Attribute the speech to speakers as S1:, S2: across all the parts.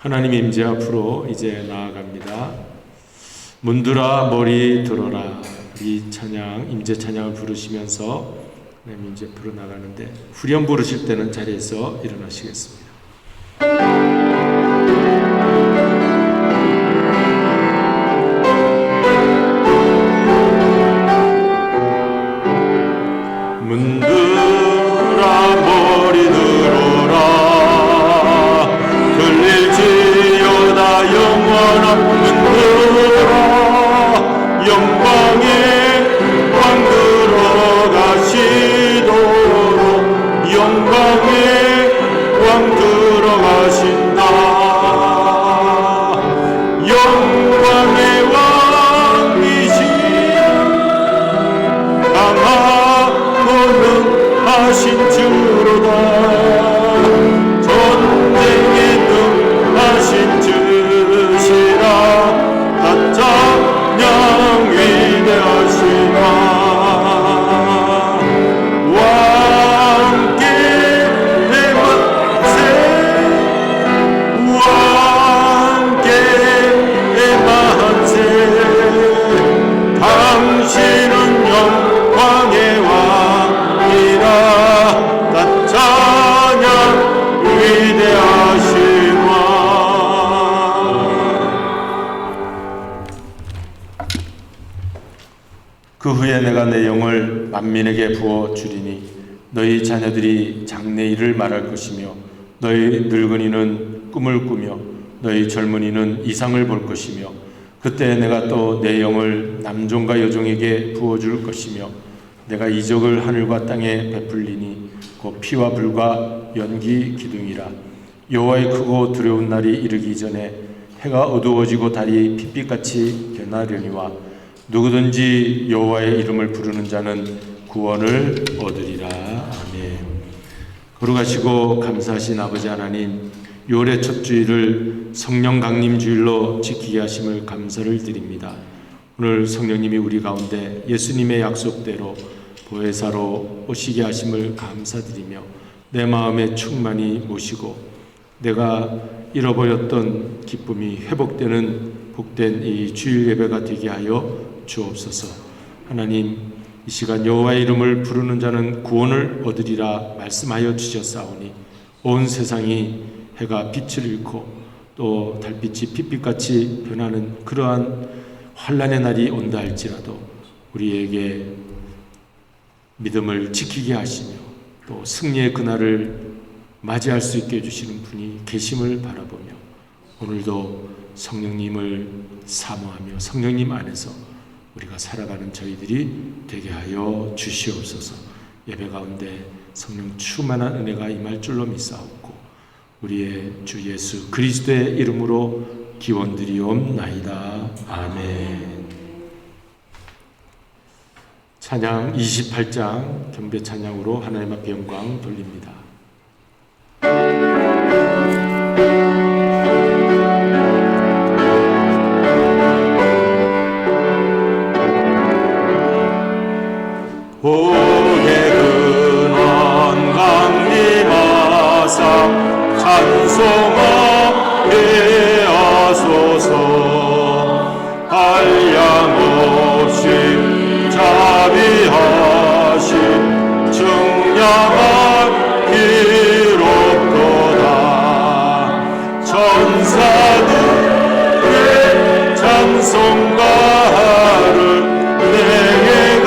S1: 하나님의 임재 앞으로 이제 나아갑니다. 문들아 머리 들어라. 이 찬양, 임재 찬양을 부르시면서 하나님 임재 앞으로 나가는데 후렴 부르실 때는 자리에서 일어나시겠습니다. 문들아 머리 들어라. 들릴지어다 영원한 문들아. 영광의 왕 들어가시도록 영광의 왕 들어가신다. 영광의 왕이신 강하고는 하신 주로다. 전쟁에 능하신 주시라. 다 찬양 위대하시라. 왕께 만세 왕께 만세. 당신은 영광의 왕이라. 다 찬양 위대하신 왕. 그 후에 내가 내 영을 만민에게 부어 주리니 너희 자녀들이 장래일을 말할 것이며 너희 늙은이는 꿈을 꾸며 너희 젊은이는 이상을 볼 것이며 그때 내가 또 내 영을 남종과 여종에게 부어줄 것이며 내가 이적을 하늘과 땅에 베풀리니 곧 피와 불과 연기 기둥이라. 여호와의 크고 두려운 날이 이르기 전에 해가 어두워지고 달이 핏빛같이 변하려니와 누구든지 여호와의 이름을 부르는 자는 구원을 얻으리라. 아멘. 거룩하시고 감사하신 아버지 하나님, 요래 첫 주일을 성령 강림 주일로 지키게 하심을 감사를 드립니다. 오늘 성령님이 우리 가운데 예수님의 약속대로 보혜사로 오시게 하심을 감사드리며 내 마음에 충만히 모시고 내가 잃어버렸던 기쁨이 회복되는 복된 이 주일 예배가 되게 하여 주옵소서. 하나님, 이 시간 여호와의 이름을 부르는 자는 구원을 얻으리라 말씀하여 주셨사오니 온 세상이 해가 빛을 잃고 또 달빛이 핏빛같이 변하는 그러한 환난의 날이 온다 할지라도 우리에게 믿음을 지키게 하시며 또 승리의 그날을 맞이할 수 있게 해주시는 분이 계심을 바라보며 오늘도 성령님을 사모하며 성령님 안에서 우리가 살아가는 저희들이 되게 하여 주시옵소서. 예배 가운데 성령 충만한 은혜가 임할 줄로 믿사옵고 우리의 주 예수 그리스도의 이름으로 기원드리옵나이다. 아멘. 찬양 28장 경배 찬양으로 하나님 앞에 영광 돌립니다. 복의 근원 강림하사 찬송하게 하소서. 한량없이 자비하신 증량한 기록도다. 천사들의 찬송가를 내게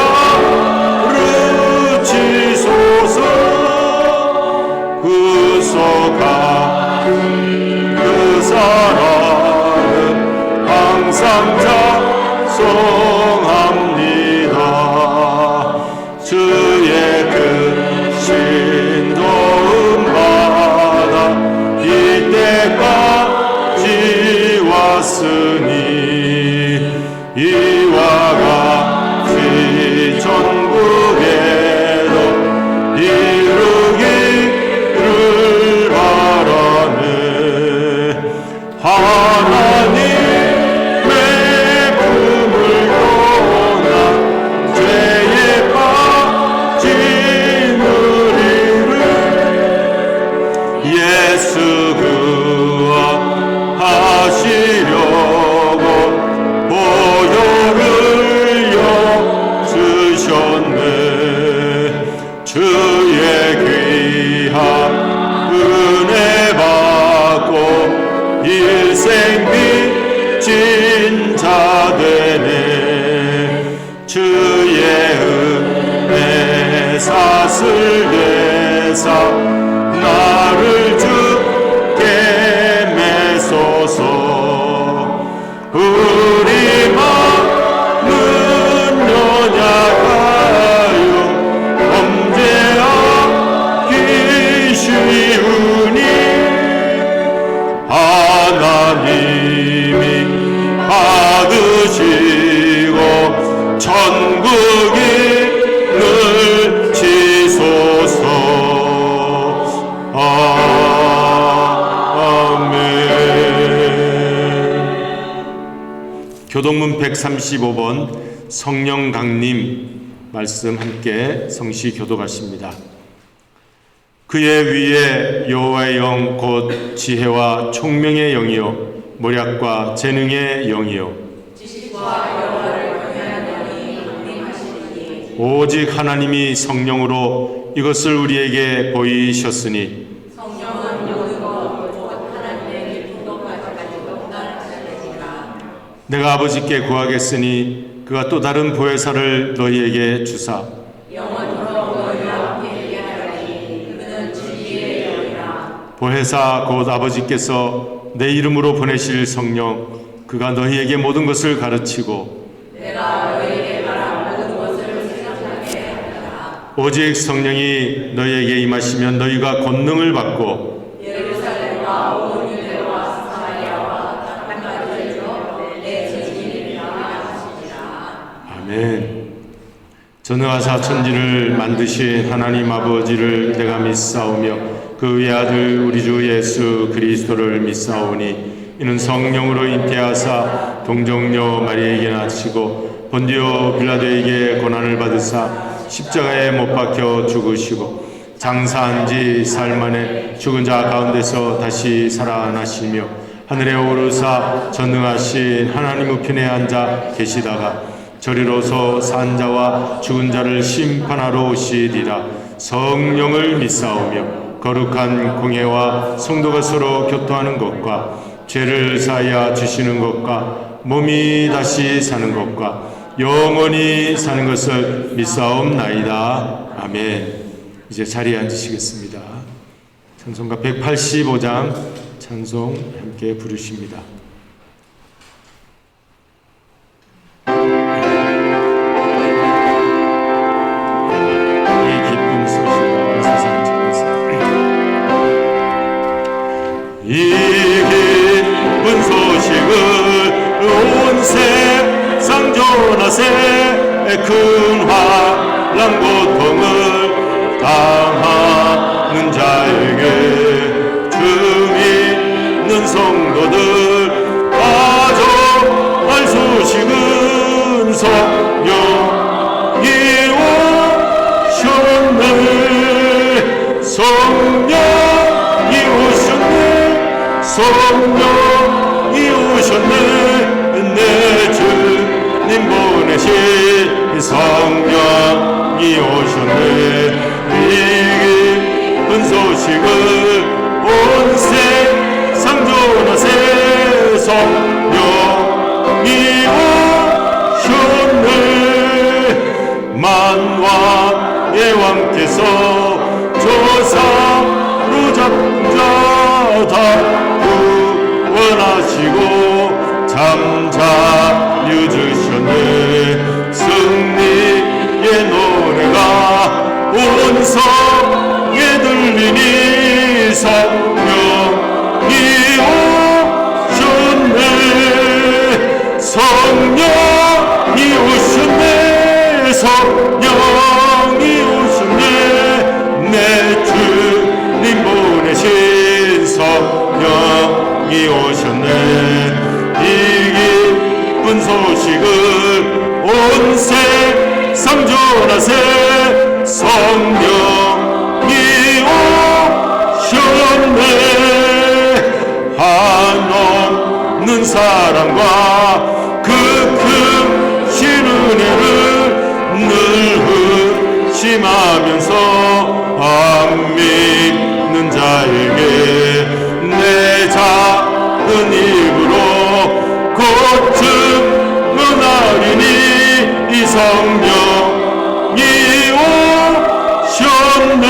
S1: 가르치소서. 그 소가 그 사랑은 항상 찬송합니다. 주의 크신 도움 받아 이때까지 왔으니 이와 같이 전국에도 이루기를 바라네. 하나님의 품을 떠나 죄에 빠진 우리를 예수 그와 하옵사. 나를 주께 매소서. 우리 마음은 연약하여 범죄하기 쉬우니 하나님이 받으시고 천국을 지소서. 아멘. 교동문 135번 성령 강림 말씀 함께 성시 교독하십니다. 그의 위에 여호와의 영 곧 지혜와 총명의 영이요 모략과 재능의 영이요
S2: 지식과 여호와를 경외하는 영이 강림하시리니
S1: 오직 하나님이 성령으로 이것을 우리에게 보이셨으니
S2: 성령은 모든 것 곧 하나님의 깊은 것까지 판단하시리라.
S1: 내가 아버지께 구하겠으니 그가 또 다른 보혜사를 너희에게 주사
S2: 영원토록 너희와 함께 얘기하리니 그는 진리의 영이라.
S1: 보혜사 곧 아버지께서 내 이름으로 보내실 성령 그가 너희에게 모든 것을 가르치고
S2: 내가 너희에게 말한 모든 것을 생각하게 하리라.
S1: 오직 성령이 너희에게 임하시면 너희가 권능을 받고
S2: 예루살렘과 온 유대와 사마리아와 땅까지에서 내 증인이라 하시리라.
S1: 아멘. 전능하사 천지를 만드신 하나님 아버지를 내가 믿사오며 그 외아들 우리 주 예수 그리스도를 믿사오니 이는 성령으로 잉태하사 동정녀 마리아에게 낳으시고 본디오 빌라도에게 고난을 받으사 십자가에 못 박혀 죽으시고 장사한 지 사흘 만에 죽은 자 가운데서 다시 살아나시며 하늘에 오르사 전능하신 하나님 우편에 앉아 계시다가 저리로서 산 자와 죽은 자를 심판하러 오시리라. 성령을 믿사오며 거룩한 공회와 성도가 서로 교통하는 것과 죄를 사하여 주시는 것과 몸이 다시 사는 것과 영원히 사는 것을 믿사옵나이다. 아멘. 이제 자리에 앉으시겠습니다. 찬송가 185장 찬송 함께 부르십니다. 이 기쁜 소식을 온 세상 전하세. 큰 환난 고통을 당하는 자에게 주 믿는 성도들 가져갈 소식은 성령이 오셨네. 성령이 오셨네. 성령이 오셨네. 내 주님 보내신 성령이 오셨네. 이 기쁜 소식을 온 세상 전하세. 성령이 오셨네. 만왕의 왕께서 조사로 잡은 자 다 구원하시고 잠자유 주셨네. 승리의 노래가 온 성에 들리니 성령이 오셨네. 성령이 오셨네. 성령이 오셨네. 내 주님 보내신 성령이 오셨네. 이 기쁜 소식을 온 세상 전하세. 성령이 오셨네. 한없는 사랑과 그 크신 은혜를 늘 의심하면서 안 믿는 자에게 내 작은 입으로 곧 증언하리니 이 성령이 오셨네.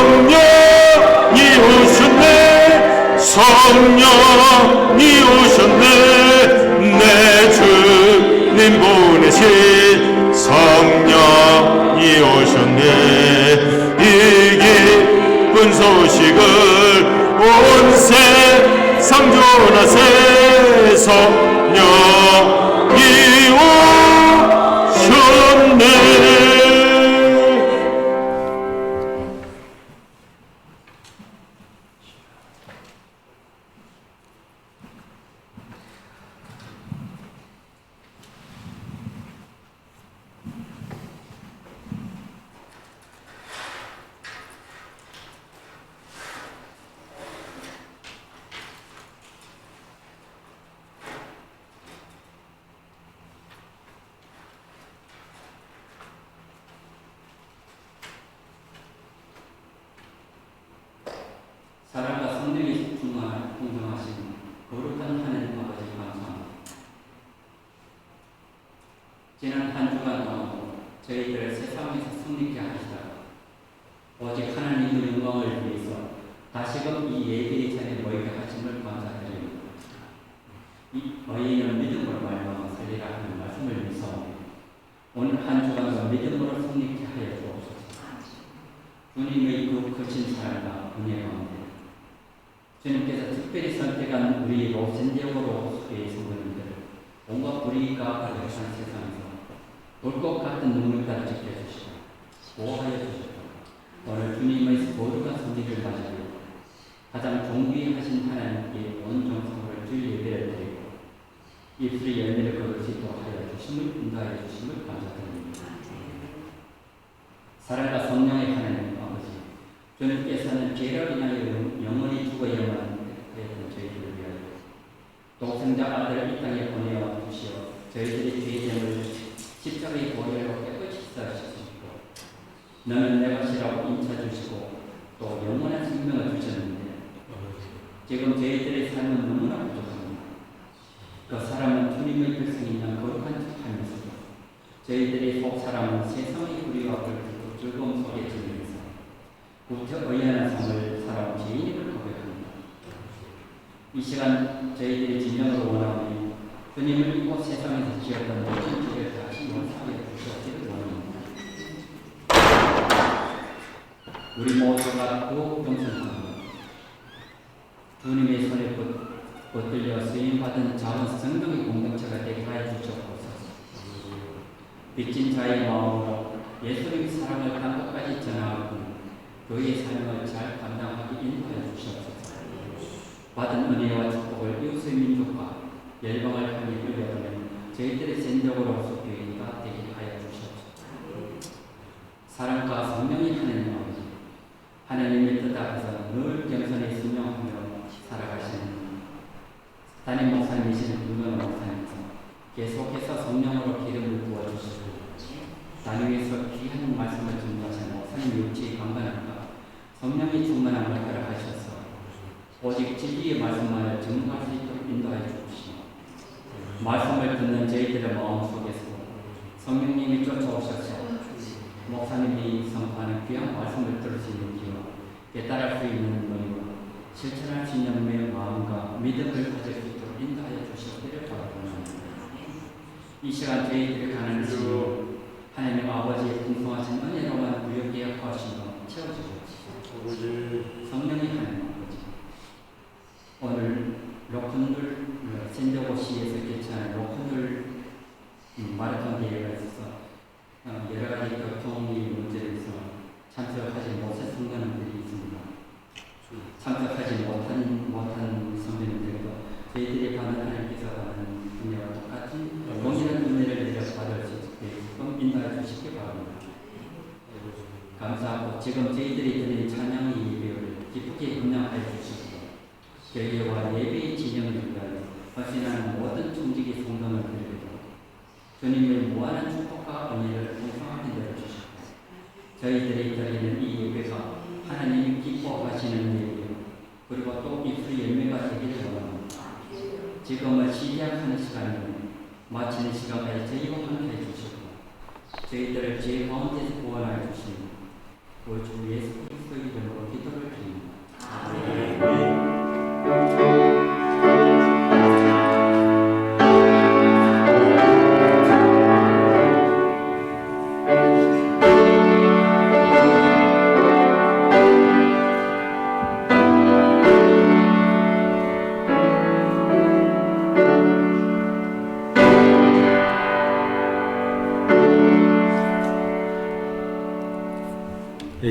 S1: 성령이 오셨네 성령이 오셨네 내 주님 보내신 성령이 오셨네 이 기쁜 소식을 온 세상 전하세 성령이 오셨네
S3: 사랑과 성령이 풍성하신 거룩한 하나님 아버지 감사합니다. 지난 한 주간 동안 저희들을 세상에서 승리케 하시다가 오직 하나님의 영광을 위해서 다시금 이 예배의 자리에 모이게 하심을 감사드립니다. 이 너희는 믿음으로 말미암아 살리라 하는 말씀을 믿사오니 오늘 한 주간도 믿음으로 승리케 하여 주옵소서. 주님의 그 크신 사랑과 은혜 가운데 주님께서 특별히 선택한 우리 로센지역으로 소개의 성도님들 온갖 불의가 가득한 세상에서 돌것 같은 눈물 따라 지켜주시고 보호하여 주시고 오늘 주님의 거룩한 성리를 맞이하여 가장 존귀하신 하나님께 온 정성으로 주의 예배를 드리고 입술의 열매를 거둘 수 있도록 하여 주심을 인도하여 주심을 감사드립니다. 사랑과 성령의 하나님 아버지 주님께서는 죄를 인하여 영원히 죽어야만 했던 저희들을 위하여 독생자 아들을 이 땅에 보내어 주시어 저희들의 죄짐을 십자가의 보혈로 깨끗이 씻어주시고 너는 내 것이라고 인쳐주시고 또 영원한 생명을 주셨는데 지금 저희들의 삶은 너무나 부족합니다. 그 사람은 주님의 백성이나 거룩한 척하면서도 저희들의 속 사람은 세상의 불의와 즐거움 속에 지내면서 구태 의연한 삶을 살아온 죄인임을 고백합니다. 이 시간 저희들이 진정으로 원하오니 주님을 이곳 세상에서 지었던 모든 죄를 다시 용서하여 주시기를 원합니다. 우리 모두가 더욱 겸손하고 주님의 손에 붙들려 쓰임받은 작은 성령의 공동체가 되게 하여 주시옵소서. 빚진 자의 마음으로 예수님의 사랑을 땅 끝까지 전하고 그의 삶을 잘 감당하게 인도하여 주시옵소서. 받은 은혜와 축복을 이웃의 민족과 열방을 향해 흘려보낸 저희들의 전적으로 교회가 되게 하여 주시옵소서. 사랑과 성령이 하나님 아버지 하나님의 뜻 앞에서 늘 겸손히 순종하며 살아가시는 담임 목사님이시는 김건호 목사님께서 계속해서 성령으로 기름을 부어주시고 단위에서 귀한 말씀을 전하신 목사님 육체의 강건함과 성령의 충만함을 허락하셔서 오직 진리의 말씀만을 증거할 수 있도록 인도하여 주시고 말씀을 듣는 저희들의 마음속에서 성령님이 쫓아오셔서 목사님이 선포하는 귀한 말씀을 들을 수 있는 기와 깨달을 수 있는 너희와 실천할 수 있는 마음과 믿음을 가질 수 있도록 인도하여 주시기를 바랍니다. 이 시간 저희들이 가는 길 하나님 아버지의 풍성하신 은혜로만 구역에 허하신 것 채워주옵소서. 성령의 하나님 아버지 오늘 로큰들 센저고시에서 개최한 로큰들 마라톤 대회가 있어서 여러 가지 교통의 문제에서 참석하지 못한 성도님들이 있습니다. 참석하지 못한 성도님들도 저희들이 받는 하나님께서 받는 은혜와 똑같은 동일한 은혜를 내려 받을 수 있게끔 인도해 주시기 바랍니다. 감사하고 지금 저희들이 드리는 찬양의 예배를 기쁘게 감당하여 주시고 교회와 예배의 진영을 위하여 헌신하는 모든 충직의 성도를 드리고 주님의 무한한 축복과 은혜를 풍성하게 내려주시고 저희들이 드리는 이 예배가 하나님이 기뻐하시는 예배요 그리고 또 입술 열매가 되기를 원합니다. 지금은 시작하는 시간이며 마치는 시간까지 저희와 함께 해주시고 저희들을 죄 가운데서 구원하여 주시고 우리 주 예수 그리스도의 이름으로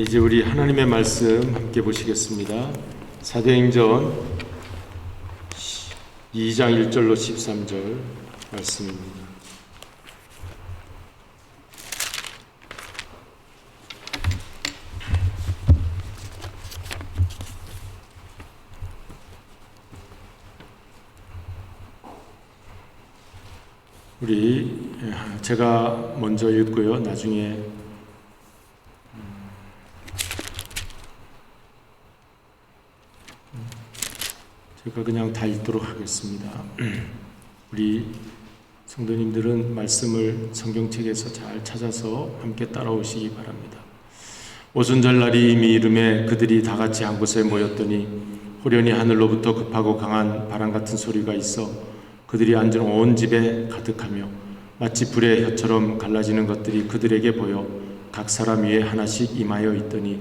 S1: 이제 우리 하나님의 말씀 함께 보시겠습니다. 사도행전 2장 1절로 13절 말씀입니다. 제가 먼저 읽고요. 나중에 제가 그냥 다 읽도록 하겠습니다. 우리 성도님들은 말씀을 성경책에서 잘 찾아서 함께 따라오시기 바랍니다. 오순절 날이 이미 이름에 그들이 다 같이 한 곳에 모였더니 호련히 하늘로부터 급하고 강한 바람 같은 소리가 있어 그들이 앉은 온 집에 가득하며 마치 불의 혀처럼 갈라지는 것들이 그들에게 보여 각 사람 위에 하나씩 임하여 있더니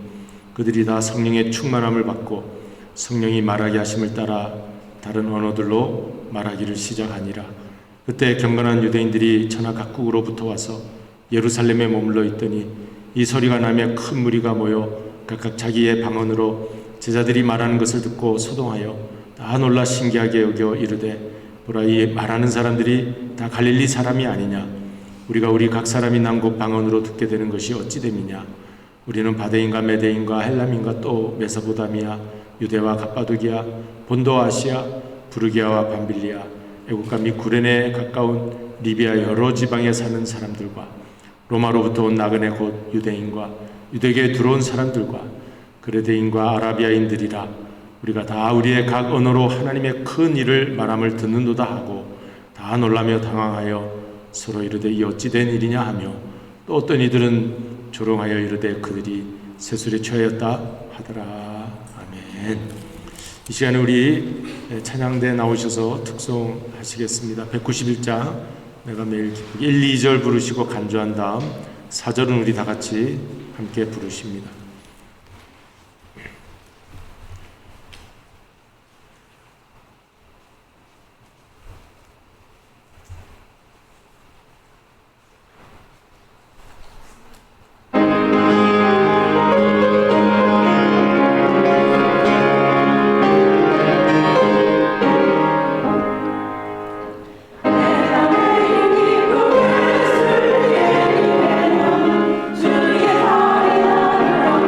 S1: 그들이 다 성령의 충만함을 받고 성령이 말하게 하심을 따라 다른 언어들로 말하기를 시작하니라. 그때 경건한 유대인들이 천하 각국으로부터 와서 예루살렘에 머물러 있더니 이 소리가 나며 큰 무리가 모여 각각 자기의 방언으로 제자들이 말하는 것을 듣고 소동하여 다 놀라 신기하게 여겨 이르되 보라, 이 말하는 사람들이 다 갈릴리 사람이 아니냐? 우리가 우리 각 사람이 난 곳 방언으로 듣게 되는 것이 어찌 됨이냐? 우리는 바데인과 메데인과 헬람인과 또 메소포타미아, 유대와 갑바도기아, 본도 아시아, 부르기아와 밤빌리아, 애국과 및 구레네에 가까운 리비아 여러 지방에 사는 사람들과 로마로부터 온 나그네 곧 유대인과 유대교에 들어온 사람들과 그레데인과 아라비아인들이라. 우리가 다 우리의 각 언어로 하나님의 큰 일을 말함을 듣는도다 하고 다 놀라며 당황하여 서로 이르되 이 어찌 된 일이냐 하며 또 어떤 이들은 조롱하여 이르되 그들이 세술에 취하였다 하더라. 아멘. 이 시간에 우리 찬양대 나오셔서 특송하시겠습니다. 191장 내가 매일 기쁘게 1, 2절 부르시고 간주한 다음 4절은 우리 다 같이 함께 부르십니다.
S2: 주의 사랑을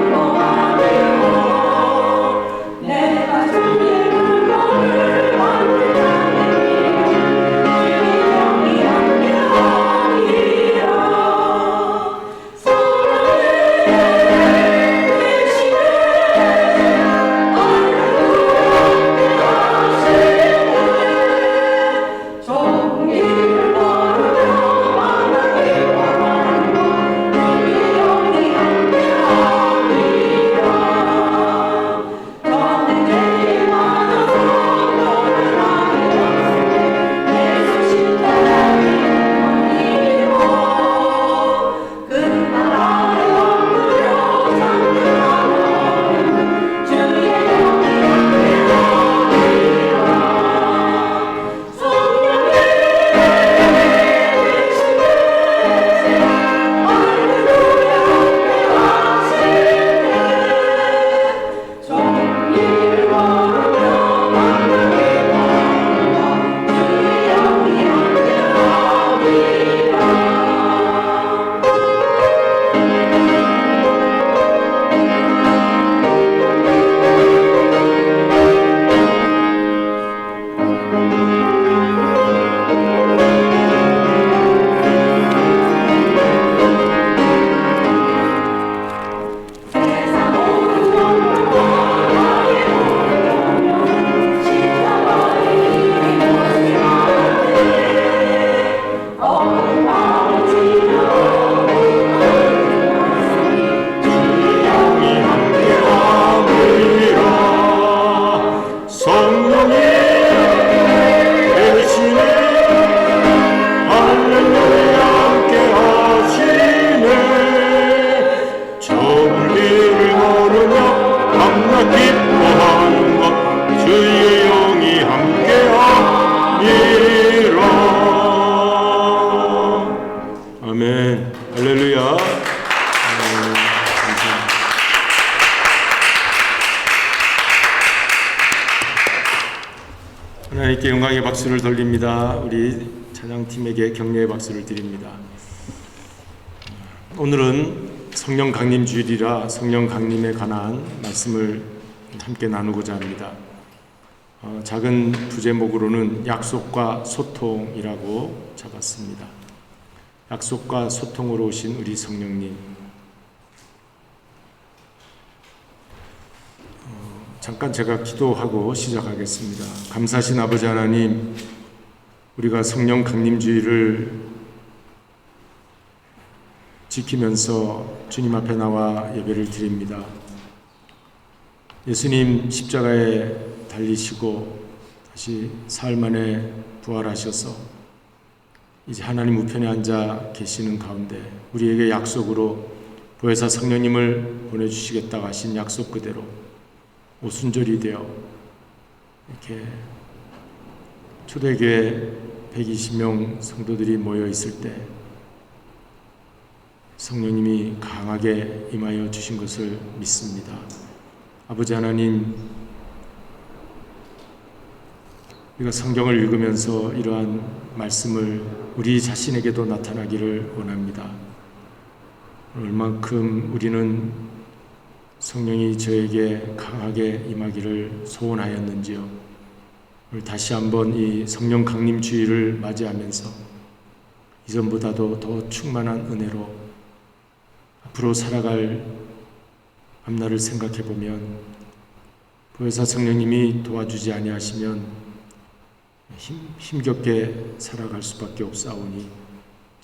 S1: 하나님께 영광의 박수를 돌립니다. 우리 찬양팀에게 격려의 박수를 드립니다. 오늘은 성령 강림 주일이라 성령 강림에 관한 말씀을 함께 나누고자 합니다. 작은 부제목으로는 약속과 소통이라고 잡았습니다. 약속과 소통으로 오신 우리 성령님, 잠깐 제가 기도하고 시작하겠습니다. 감사하신 아버지 하나님, 우리가 성령 강림주의를 지키면서 주님 앞에 나와 예배를 드립니다. 예수님 십자가에 달리시고 다시 사흘 만에 부활하셔서 이제 하나님 우편에 앉아 계시는 가운데 우리에게 약속으로 보혜사 성령님을 보내주시겠다고 하신 약속 그대로 오순절이 되어 이렇게 초대교회 120명 성도들이 모여 있을 때 성령님이 강하게 임하여 주신 것을 믿습니다. 아버지 하나님, 우리가 성경을 읽으면서 이러한 말씀을 우리 자신에게도 나타나기를 원합니다. 얼만큼 우리는 성령이 저에게 강하게 임하기를 소원하였는지요. 오늘 다시 한번 이 성령 강림 주일을 맞이하면서 이전보다도 더 충만한 은혜로 앞으로 살아갈 앞날을 생각해 보면 보혜사 성령님이 도와주지 아니하시면 힘겹게 살아갈 수밖에 없사오니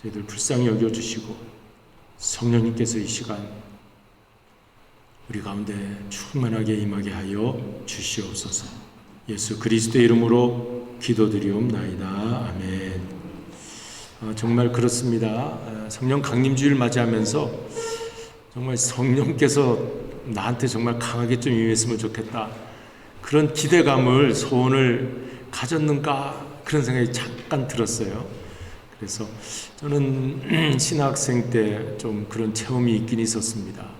S1: 저희들 불쌍히 여겨주시고 성령님께서 이 시간 우리 가운데 충만하게 임하게 하여 주시옵소서. 예수 그리스도의 이름으로 기도드리옵나이다. 아멘. 정말 그렇습니다. 성령 강림주일 맞이하면서 정말 성령께서 나한테 정말 강하게 좀 임했으면 좋겠다, 그런 기대감을, 소원을 가졌는가, 그런 생각이 잠깐 들었어요. 그래서 저는 신학생 때 좀 그런 체험이 있긴 있었습니다.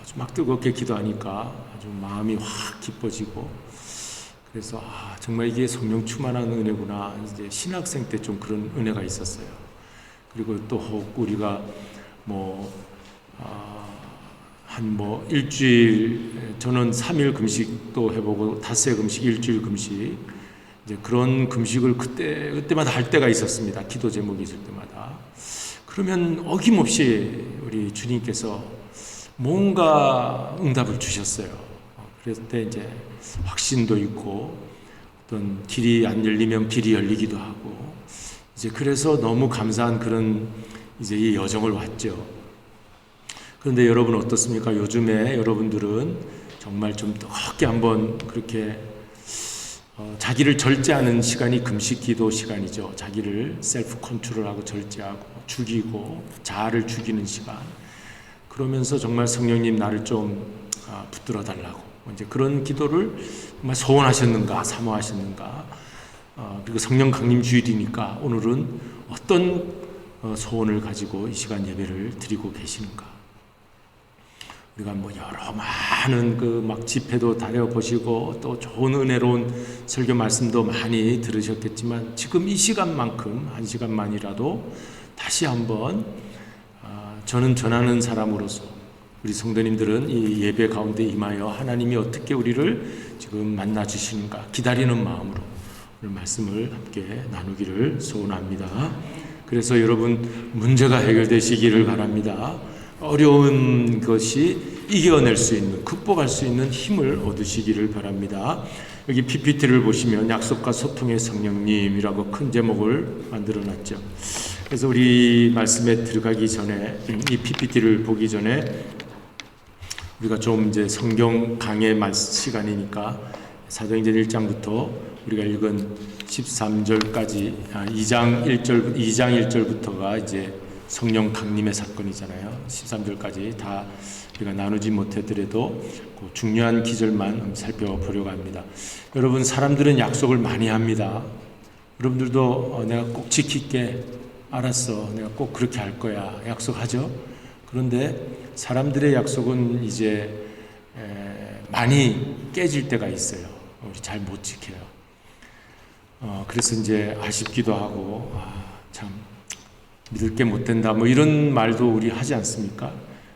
S1: 아주 막 뜨겁게 기도하니까 아주 마음이 확 기뻐지고, 그래서 정말 이게 성령 충만한 은혜구나. 이제 신학생 때 좀 그런 은혜가 있었어요. 그리고 또 혹 우리가 한 일주일, 저는 3일 금식도 해보고 닷새 금식, 일주일 금식, 이제 그런 금식을 그때마다 할 때가 있었습니다. 기도 제목이 있을 때마다. 그러면 어김없이 우리 주님께서 뭔가 응답을 주셨어요. 그랬을 때 이제 확신도 있고, 어떤 길이 안 열리면 길이 열리기도 하고, 이제 그래서 너무 감사한 그런 이제 이 여정을 왔죠. 그런데 여러분 어떻습니까? 요즘에 여러분들은 정말 좀 뜨겁게 한번 그렇게 자기를 절제하는 시간이 금식 기도 시간이죠. 자기를 셀프 컨트롤하고 절제하고 죽이고 자아를 죽이는 시간. 그러면서 정말 성령님 나를 좀 붙들어 달라고 이제 그런 기도를 정말 소원하셨는가, 사모하셨는가. 그리고 성령 강림 주일이니까 오늘은 어떤 소원을 가지고 이 시간 예배를 드리고 계시는가. 우리가 여러 많은 집회도 다녀보시고 또 좋은 은혜로운 설교 말씀도 많이 들으셨겠지만, 지금 이 시간만큼, 한 시간만이라도 다시 한번 저는 전하는 사람으로서 우리 성도님들은 이 예배 가운데 임하여 하나님이 어떻게 우리를 지금 만나 주시는가 기다리는 마음으로 오늘 말씀을 함께 나누기를 소원합니다. 그래서 여러분 문제가 해결되시기를 바랍니다. 어려운 것이 이겨낼 수 있는, 극복할 수 있는 힘을 얻으시기를 바랍니다. 여기 PPT를 보시면 약속과 소통의 성령님이라고 큰 제목을 만들어놨죠. 그래서 우리 말씀에 들어가기 전에, 이 PPT를 보기 전에 우리가 좀 이제 성경 강의 시간이니까 사도행전 1장부터 우리가 읽은 13절까지 2장 1절부터가 이제 성령 강림의 사건이잖아요. 13절까지 다 우리가 나누지 못하더라도 그 중요한 기절만 살펴보려고 합니다. 여러분, 사람들은 약속을 많이 합니다. 여러분들도 내가 꼭 지킬게, 알았어, 내가 꼭 그렇게 할 거야, 약속하죠. 그런데 사람들의 약속은 이제 많이 깨질 때가 있어요. 우리 잘 못 지켜요. 그래서 이제 아쉽기도 하고 참 믿을 게 못 된다 뭐 이런 말도 우리 하지 않습니까?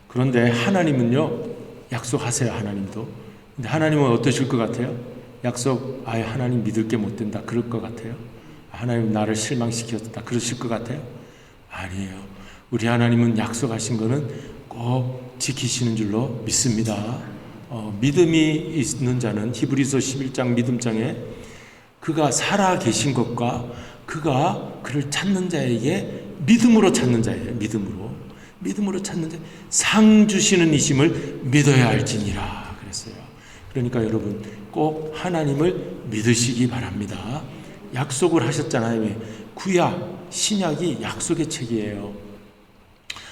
S1: 그런데 하나님은요 약속하세요. 하나님도. 근데 하나님은 어떠실 것 같아요? 약속 하나님 믿을 게 못 된다 그럴 것 같아요? 하나님 나를 실망시켰다 그러실 것 같아요? 아니에요. 우리 하나님은 약속하신 거는 꼭 지키시는 줄로 믿습니다. 믿음이 있는 자는 히브리서 11장 믿음장에 그가 살아 계신 것과 그가 그를 찾는 자에게 믿음으로 찾는 자예요. 믿음으로 찾는 자, 상 주시는 이심을 믿어야 할지니라 그랬어요. 그러니까 여러분 꼭 하나님을 믿으시기 바랍니다. 약속을 하셨잖아요. 구약, 신약이 약속의 책이에요.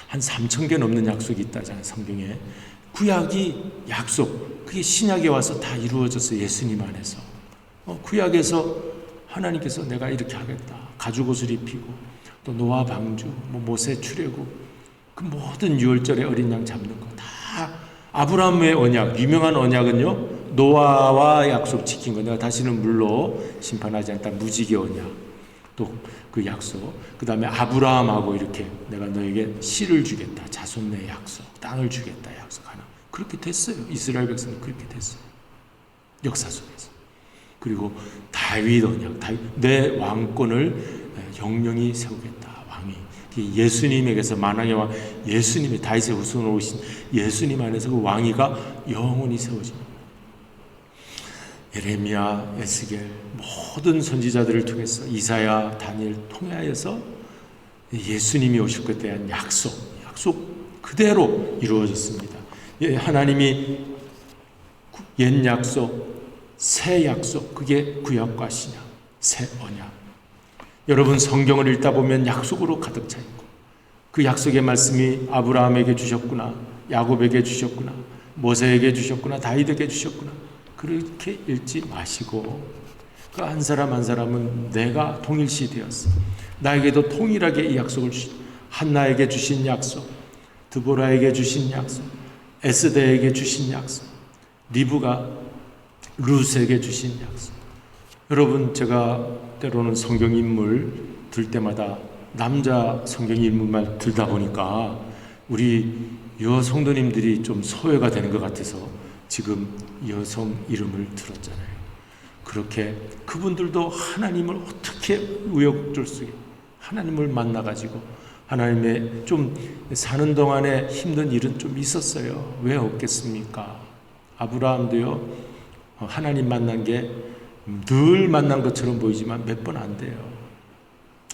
S1: 한 3,000개 넘는 약속이 있다잖아요. 성경에. 구약이 약속, 그게 신약에 와서 다 이루어졌어요. 예수님 안에서. 구약에서 하나님께서 내가 이렇게 하겠다. 가죽옷을 입히고 또 노아 방주, 모세 출애굽, 그 모든 유월절에 어린 양 잡는 거 다 아브라함의 언약, 유명한 언약은요 노아와 약속 지킨 거. 내가 다시는 물로 심판하지 않다. 무지개 언약. 또 그 약속. 그 다음에 아브라함하고 이렇게 내가 너에게 씨를 주겠다. 자손 내 약속. 땅을 주겠다. 약속하나. 그렇게 됐어요. 이스라엘 백성은 그렇게 됐어요. 역사 속에서. 그리고 다윗 언약. 내 왕권을 영영히 세우겠다. 왕이. 예수님에게서 만왕의 왕, 예수님의 다윗의 후손으로 오신 예수님 안에서 그 왕위가 영원히 세워집니다. 예레미야, 에스겔 모든 선지자들을 통해서 이사야, 다니엘 통하여서 예수님이 오실 것에 대한 약속 그대로 이루어졌습니다. 하나님이 옛 약속, 새 약속, 그게 구약과 신약, 새 언약. 여러분 성경을 읽다 보면 약속으로 가득 차 있고 그 약속의 말씀이 아브라함에게 주셨구나, 야곱에게 주셨구나, 모세에게 주셨구나, 다윗에게 주셨구나. 그렇게 읽지 마시고 그 한 사람 한 사람은 내가 통일시 되었어. 나에게도 통일하게 이 약속을 주신, 한나에게 주신 약속, 드보라에게 주신 약속, 에스더에게 주신 약속, 리브가 룻에게 주신 약속. 여러분 제가 때로는 성경 인물 들 때마다 남자 성경 인물만 들다 보니까 우리 여성도님들이 좀 소외가 되는 것 같아서 지금 여성 이름을 들었잖아요. 그렇게 그분들도 하나님을 어떻게 우여곡절 속에 하나님을 만나가지고 하나님의 좀 사는 동안에 힘든 일은 좀 있었어요. 왜 없겠습니까? 아브라함도요 하나님 만난 게 늘 만난 것처럼 보이지만 몇 번 안 돼요.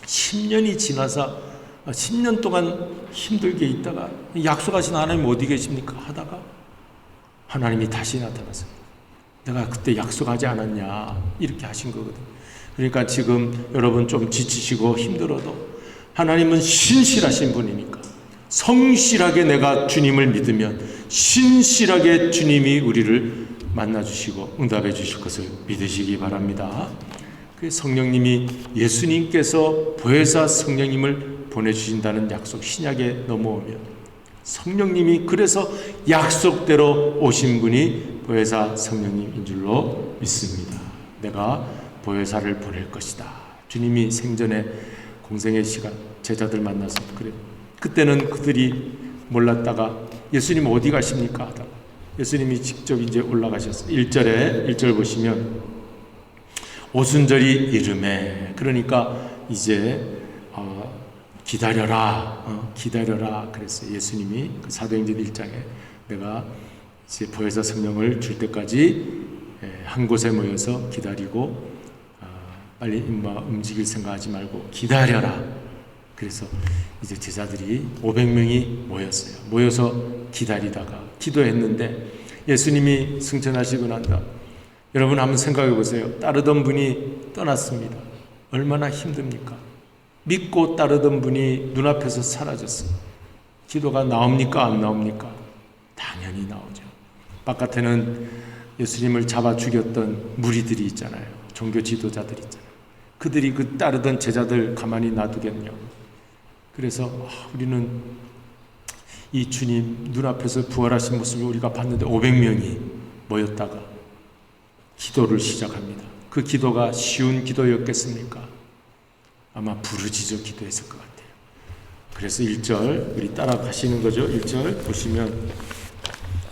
S1: 10년이 지나서 10년 동안 힘들게 있다가 약속하신 하나님 어디 계십니까? 하다가 하나님이 다시 나타나서 내가 그때 약속하지 않았냐 이렇게 하신 거거든요. 그러니까 지금 여러분 좀 지치시고 힘들어도 하나님은 신실하신 분이니까 성실하게 내가 주님을 믿으면 신실하게 주님이 우리를 만나주시고 응답해 주실 것을 믿으시기 바랍니다. 그 성령님이 예수님께서 보혜사 성령님을 보내주신다는 약속 신약에 넘어오면 성령님이 그래서 약속대로 오신 분이 보혜사 성령님인 줄로 믿습니다. 내가 보혜사를 보낼 것이다. 주님이 생전에 공생의 시간 제자들 만나서 그래. 그때는 그들이 몰랐다가 예수님 어디 가십니까? 하다가 예수님이 직접 이제 올라가셨어요. 1절 보시면 오순절이 이르매 그러니까 이제 기다려라 그랬어요. 예수님이 그 사도행전 1장에 내가 이제 보혜사 성령을 줄 때까지 한 곳에 모여서 기다리고 빨리 움직일 생각하지 말고 기다려라. 그래서 이제 제자들이 500명이 모였어요. 모여서 기다리다가 기도했는데 예수님이 승천하시고 난다. 여러분 한번 생각해 보세요. 따르던 분이 떠났습니다. 얼마나 힘듭니까? 믿고 따르던 분이 눈앞에서 사라졌어요. 기도가 나옵니까? 안 나옵니까? 당연히 나오죠. 바깥에는 예수님을 잡아 죽였던 무리들이 있잖아요. 종교 지도자들이 있잖아요. 그들이 그 따르던 제자들 가만히 놔두겠냐고. 그래서 우리는 이 주님 눈앞에서 부활하신 모습을 우리가 봤는데 500명이 모였다가 기도를 시작합니다. 그 기도가 쉬운 기도였겠습니까? 아마 부르짖어 기도했을 것 같아요. 그래서 1절 우리 따라가시는 거죠. 1절 보시면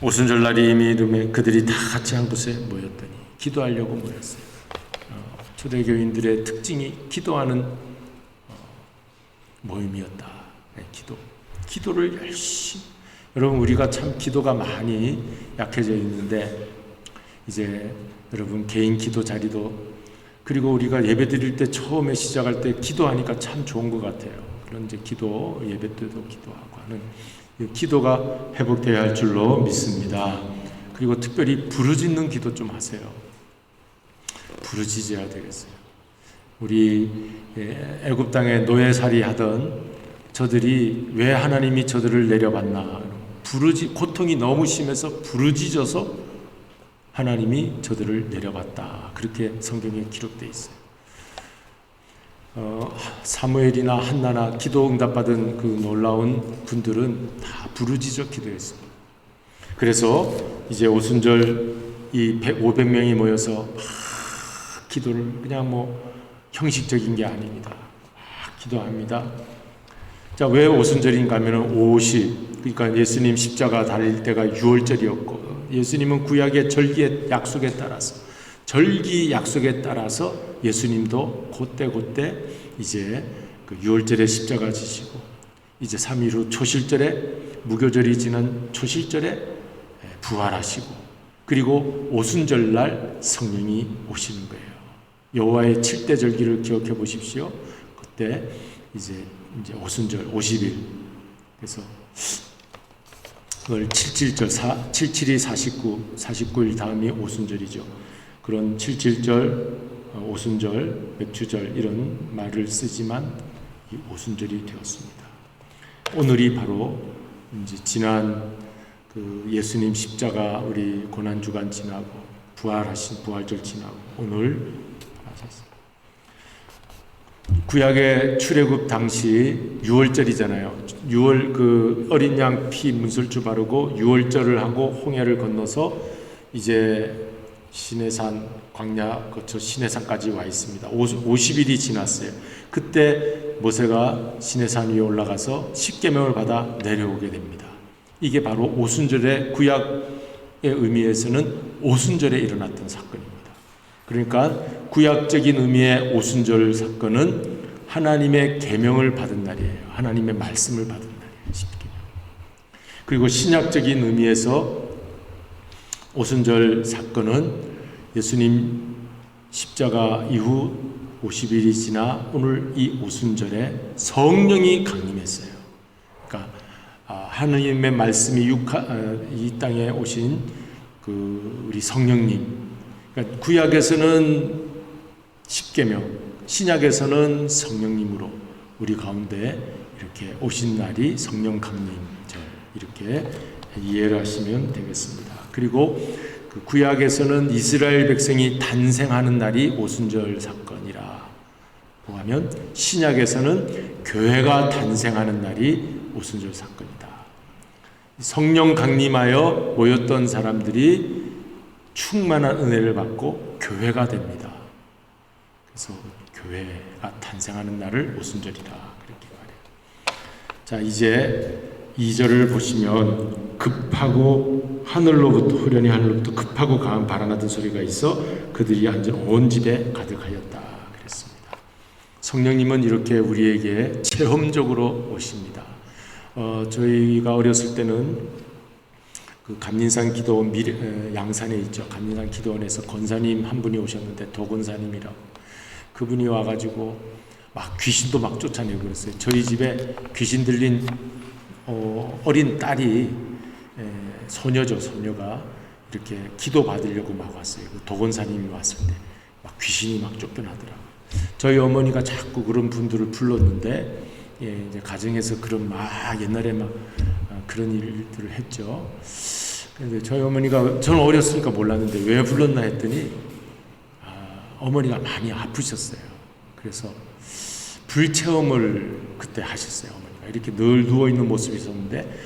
S1: 오순절날이 이미 이름에 그들이 다 같이 한 곳에 모였더니 기도하려고 모였어요. 초대교인들의 특징이 기도하는 모임이었다. 기도를 열심히. 여러분 우리가 참 기도가 많이 약해져 있는데 이제 여러분 개인 기도 자리도 그리고 우리가 예배 드릴 때 처음에 시작할 때 기도하니까 참 좋은 것 같아요. 그런 이제 기도 예배 때도 기도하고 하는 기도가 회복되어야 할 줄로 믿습니다. 그리고 특별히 부르짖는 기도 좀 하세요. 부르짖어야 되겠어요. 우리 애굽 땅에 노예살이 하던 저들이 왜 하나님이 저들을 내려봤나? 고통이 너무 심해서 부르짖어서 하나님이 저들을 내려봤다. 그렇게 성경에 기록되어 있어요. 사무엘이나 한나나 기도 응답받은 그 놀라운 분들은 다 부르짖어 기도했습니다. 그래서 이제 오순절 이 500명이 모여서 막 기도를 그냥 뭐 형식적인 게 아닙니다. 막 기도합니다. 자, 왜 오순절인가 하면 50, 그러니까 예수님 십자가 달릴 때가 6월절이었고 예수님은 구약의 절기의 약속에 따라서 절기 약속에 따라서 예수님도 그때 이제 그 6월절에 십자가 지시고 이제 3일 후 초실절에 무교절이 지난 초실절에 부활하시고 그리고 오순절날 성령이 오시는 거예요. 여호와의 7대 절기를 기억해 보십시오. 그때 이제 오순절 50일 그래서 그걸 77절 77이 49일 다음이 오순절이죠. 그런 77절 오순절 맥주절 이런 말을 쓰지만 이 오순절이 되었습니다. 오늘이 바로 이제 지난 그 예수님 십자가 우리 고난 주간 지나고 부활하신 부활절 지나고 오늘 구약의 출애굽 당시 6월절이잖아요. 6월 그 어린 양 피 문설주 바르고 6월절을 하고 홍해를 건너서 이제 시내산 광야 거쳐 시내산까지 와 있습니다. 50일이 지났어요. 그때 모세가 시내산 위에 올라가서 십계명을 받아 내려오게 됩니다. 이게 바로 오순절의 구약의 의미에서는 오순절에 일어났던 사건입니다. 그러니까 구약적인 의미의 오순절 사건은 하나님의 계명을 받은 날이에요. 하나님의 말씀을 받은 날이에요. 십계명. 그리고 신약적인 의미에서 오순절 사건은 예수님 십자가 이후 50일이 지나 오늘 이 오순절에 성령이 강림했어요. 그러니까 하나님의 말씀이 이 땅에 오신 그 우리 성령님. 그러니까 구약에서는 십계명, 신약에서는 성령님으로 우리 가운데 이렇게 오신 날이 성령 강림절 이렇게 이해를 하시면 되겠습니다. 그리고 그 구약에서는 이스라엘 백성이 단생하는 날이 오순절 사건이라 하면 신약에서는 교회가 단생하는 날이 오순절 사건이다. 성령 강림하여 모였던 사람들이 충만한 은혜를 받고 교회가 됩니다. 그래서 교회가 탄생하는 날을 오순절이다. 그렇게 말해요. 자, 이제 2절을 보시면 급하고 하늘로부터 후련히 하늘로부터 급하고 강한 바람 같은 소리가 있어 그들이 앉은 온 집에 가득하였다. 그랬습니다. 성령님은 이렇게 우리에게 체험적으로 오십니다. 저희가 어렸을 때는 그 감린산 기도원 양산에 있죠. 감린산 기도원에서 권사님 한 분이 오셨는데 도권사님이라고 그분이 와가지고 막 귀신도 막 쫓아내고 그랬어요. 저희 집에 귀신 들린 어린 딸이 소녀죠. 소녀가 이렇게 기도 받으려고 막 왔어요. 그 도권사님이 왔을 때 막 귀신이 막 쫓겨나더라고요. 저희 어머니가 자꾸 그런 분들을 불렀는데 이제 가정에서 그런 막 옛날에 막 그런 일들을 했죠. 그런데 저희 어머니가 저는 어렸으니까 몰랐는데 왜 불렀나 했더니 어머니가 많이 아프셨어요. 그래서 불체험을 그때 하셨어요. 어머니가 이렇게 늘 누워 있는 모습이 있었는데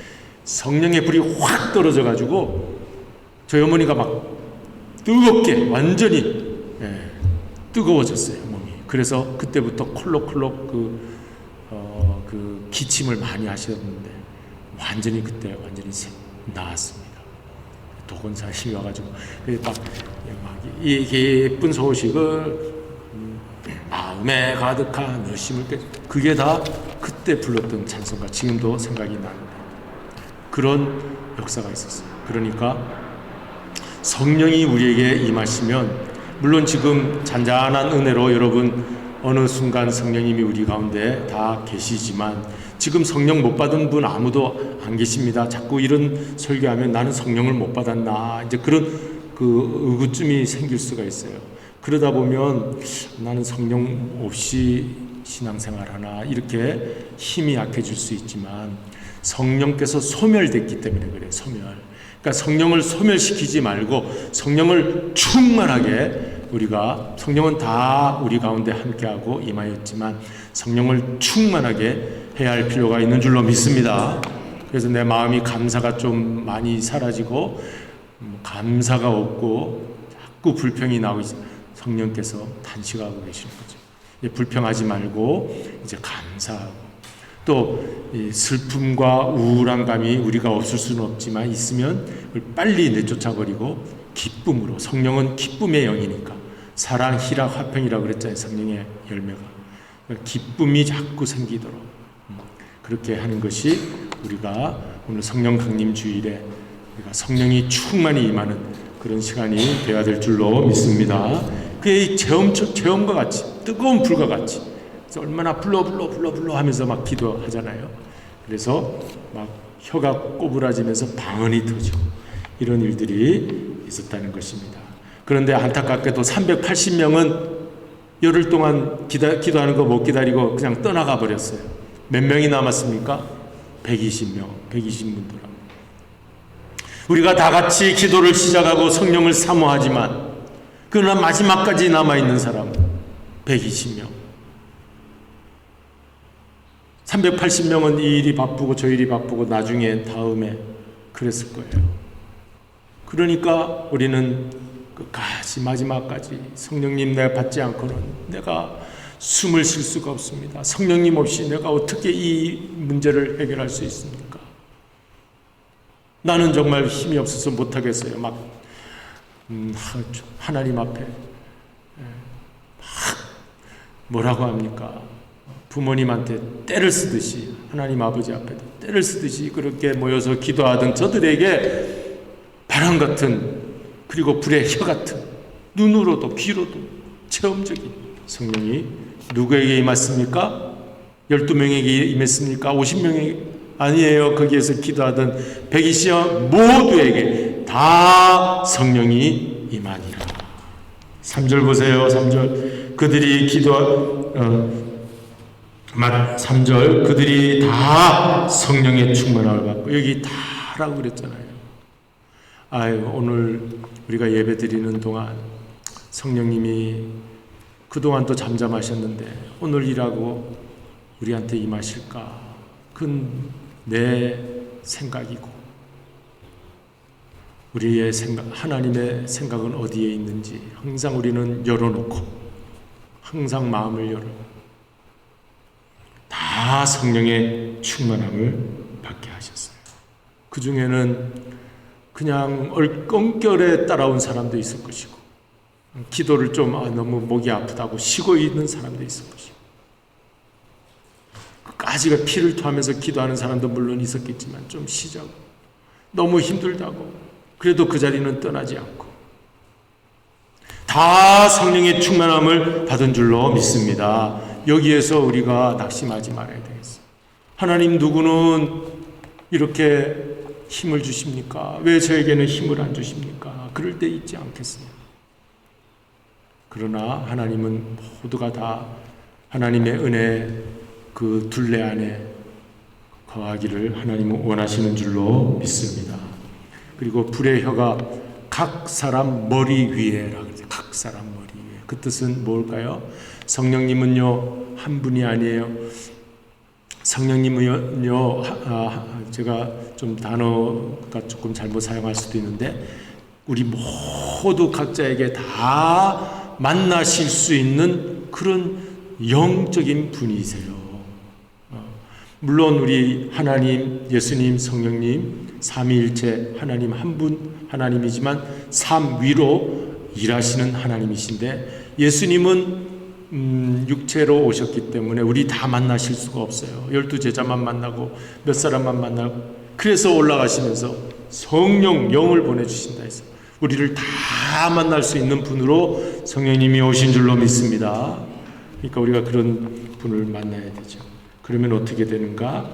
S1: 성령의 불이 확 떨어져 가지고 저희 어머니가 막 뜨겁게 완전히 뜨거워졌어요, 몸이. 그래서 그때부터 콜록콜록 그 기침을 많이 하셨는데 그때 완전히 나았습니다. 도건사님이 와가지고 막 예쁜 소식을 마음에 가득한 의심을 그게 다 그때 불렀던 찬송가, 지금도 생각이 나는데 그런 역사가 있었어요. 그러니까 성령이 우리에게 임하시면, 물론 지금 잔잔한 은혜로 여러분 어느 순간 성령님이 우리 가운데 다 계시지만 지금 성령 못 받은 분 아무도 안 계십니다. 자꾸 이런 설교하면 나는 성령을 못 받았나, 이제 그런 그 의구쯤이 생길 수가 있어요. 그러다 보면 나는 성령 없이 신앙생활하나, 이렇게 힘이 약해질 수 있지만 성령께서 소멸됐기 때문에 그래요. 소멸. 그러니까 성령을 소멸시키지 말고 성령을 충만하게, 우리가 성령은 다 우리 가운데 함께하고 임하였지만 성령을 충만하게 해야 할 필요가 있는 줄로 믿습니다. 그래서 내 마음이 감사가 좀 많이 사라지고 감사가 없고 자꾸 불평이 나오고 있어요. 성령께서 단식하고 계시는 거죠. 불평하지 말고 이제 감사하고, 또 이 슬픔과 우울한 감이 우리가 없을 수는 없지만 있으면 빨리 내쫓아버리고 기쁨으로, 성령은 기쁨의 영이니까 사랑, 희락, 화평이라고 그랬잖아요. 성령의 열매가 기쁨이 자꾸 생기도록 그렇게 하는 것이 우리가 오늘 성령 강림 주일에 우리가 성령이 충만히 임하는 그런 시간이 되어야 될 줄로 믿습니다. 그의 체험과 같이, 뜨거운 불과 같이 얼마나 불러 하면서 막 기도하잖아요. 그래서 막 혀가 꼬부라지면서 방언이 터지고 이런 일들이 있었다는 것입니다. 그런데 안타깝게도 380명은 열흘 동안 기도하는 거 못 기다리고 그냥 떠나가 버렸어요. 몇 명이 남았습니까? 120명, 120분들. 우리가 다 같이 기도를 시작하고 성령을 사모하지만 그러나 마지막까지 남아있는 사람은 120명. 380명은 이 일이 바쁘고 저 일이 바쁘고 나중에 다음에 그랬을 거예요. 그러니까 우리는 끝까지 마지막까지 성령님 내가 받지 않고는 내가 숨을 쉴 수가 없습니다. 성령님 없이 내가 어떻게 이 문제를 해결할 수 있습니까? 나는 정말 힘이 없어서 못하겠어요. 막 하나님 앞에 뭐라고 합니까? 부모님한테 때를 쓰듯이, 하나님 아버지 앞에 때를 쓰듯이 그렇게 모여서 기도하던 저들에게 바람 같은, 그리고 불의 혀 같은, 눈으로도 귀로도 체험적인 성령이 누구에게 임했습니까? 12명에게 임했습니까? 50명에게? 아니에요. 거기에서 기도하던 120명 모두에게 다 성령이 임하니라. 3절 보세요. 3절 그들이 3절 그들이 다 성령의 충만함을 받고, 여기 다라고 그랬잖아요. 오늘 우리가 예배 드리는 동안 성령님이 그동안 또 잠잠하셨는데 오늘이라고 우리한테 임하실까? 그건 내 생각이고 우리의 생각, 하나님의 생각은 어디에 있는지 항상 우리는 열어놓고 항상 마음을 열어 다 성령의 충만함을 받게 하셨어요. 그 중에는 그냥 얼끔결에 따라온 사람도 있을 것이고, 기도를 좀 너무 목이 아프다고 쉬고 있는 사람도 있을 것이고, 끝까지가 피를 토하면서 기도하는 사람도 물론 있었겠지만 좀 쉬자고, 너무 힘들다고, 그래도 그 자리는 떠나지 않고 다 성령의 충만함을 받은 줄로 믿습니다. 여기에서 우리가 낙심하지 말아야 되겠어요. 하나님, 누구는 이렇게 힘을 주십니까? 왜 저에게는 힘을 안 주십니까? 그럴 때 있지 않겠어요? 그러나 하나님은 모두가 다 하나님의 은혜 그 둘레 안에 거하기를 하나님은 원하시는 줄로 믿습니다. 그리고 불의 혀가 각 사람 머리 위에라고 그러죠. 각 사람 머리 위에. 그 뜻은 뭘까요? 성령님은요 한 분이 아니에요. 성령님은요 제가 좀 단어가 조금 잘못 사용할 수도 있는데 우리 모두 각자에게 다 만나실 수 있는 그런 영적인 분이세요. 물론 우리 하나님, 예수님, 성령님, 삼위일체 하나님 한 분 하나님이지만 삶 위로 일하시는 하나님이신데, 예수님은 육체로 오셨기 때문에 우리 다 만나실 수가 없어요. 12제자만 만나고 몇 사람만 만나고, 그래서 올라가시면서 성령, 영을 보내주신다 해서 우리를 다 만날 수 있는 분으로 성령님이 오신 줄로 믿습니다. 그러니까 우리가 그런 분을 만나야 되죠. 그러면 어떻게 되는가?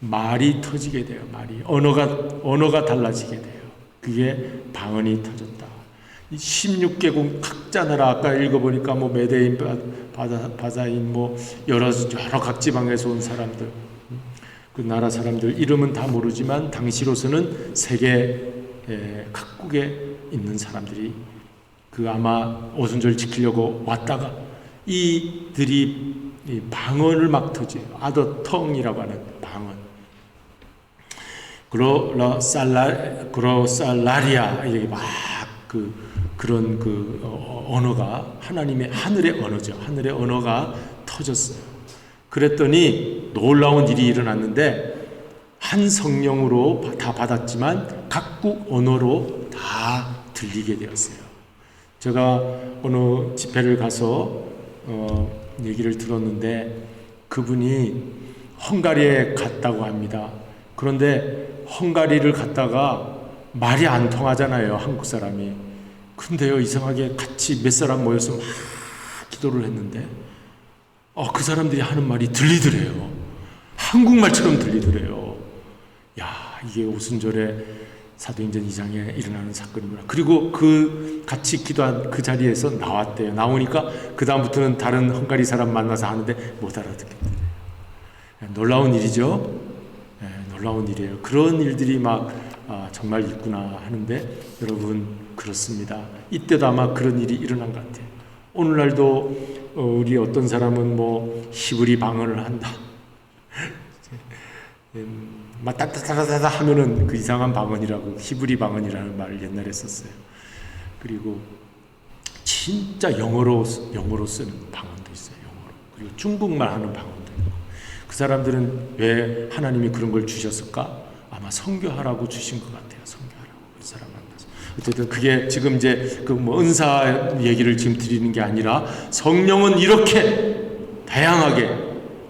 S1: 말이 터지게 돼요. 말이 언어가 달라지게 돼요. 그게 방언이 터졌다. 16개국 각자 나라, 아까 읽어보니까 뭐 메데인, 바자인, 뭐 여러 각 지방에서 온 사람들, 그 나라 사람들 이름은 다 모르지만 당시로서는 세계 각국에 있는 사람들이 그 아마 오순절 지키려고 왔다가 이들이 이 방언을 막 터져요. 아더텅이라고 하는 방언. 그로살라리아, 이게 막 그런 언어가 하나님의 하늘의 언어죠. 하늘의 언어가 터졌어요. 그랬더니 놀라운 일이 일어났는데, 한 성령으로 다 받았지만 각국 언어로 다 들리게 되었어요. 제가 어느 집회를 가서 얘기를 들었는데, 그분이 헝가리에 갔다고 합니다. 그런데 헝가리를 갔다가 말이 안 통하잖아요, 한국 사람이. 근데요, 이상하게 같이 몇 사람 모여서 막 기도를 했는데 그 사람들이 하는 말이 들리더래요. 한국말처럼 들리더래요. 야, 이게 오순절에 사도행전 2장에 일어나는 사건이구나. 그리고 그 같이 기도한 그 자리에서 나왔대요. 나오니까 그 다음부터는 다른 헝가리 사람 만나서 하는데 못 알아듣겠대요. 놀라운 일이죠. 놀라운 일이에요. 그런 일들이 막 정말 있구나 하는데, 여러분 그렇습니다. 이때도 아마 그런 일이 일어난 것 같아요. 오늘날도 우리 어떤 사람은 뭐 히브리 방언을 한다, 막 따따따따따 하면은 그 이상한 방언이라고, 히브리 방언이라는 말을 옛날에 썼어요. 그리고 진짜 영어로 쓰는 방언도 있어요. 영어로. 그리고 중국말 하는 방언도 있고. 그 사람들은 왜 하나님이 그런 걸 주셨을까? 아마 선교하라고 주신 것 같아요. 선교하라고. 그 사람 만나서. 어쨌든 그게 지금 이제 그 뭐 은사 얘기를 지금 드리는 게 아니라, 성령은 이렇게 다양하게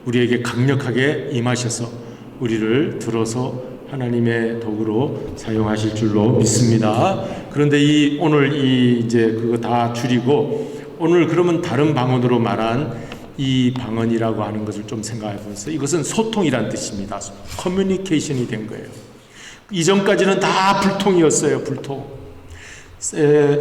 S1: 우리에게 강력하게 임하셔서 우리를 들어서 하나님의 도구로 사용하실 줄로 믿습니다. 그런데 오늘 이제 그거 다 줄이고, 오늘 그러면 다른 방언으로 말한 이 방언이라고 하는 것을 좀 생각해 보세요. 이것은 소통이란 뜻입니다. 커뮤니케이션이 된 거예요. 이전까지는 다 불통이었어요. 불통.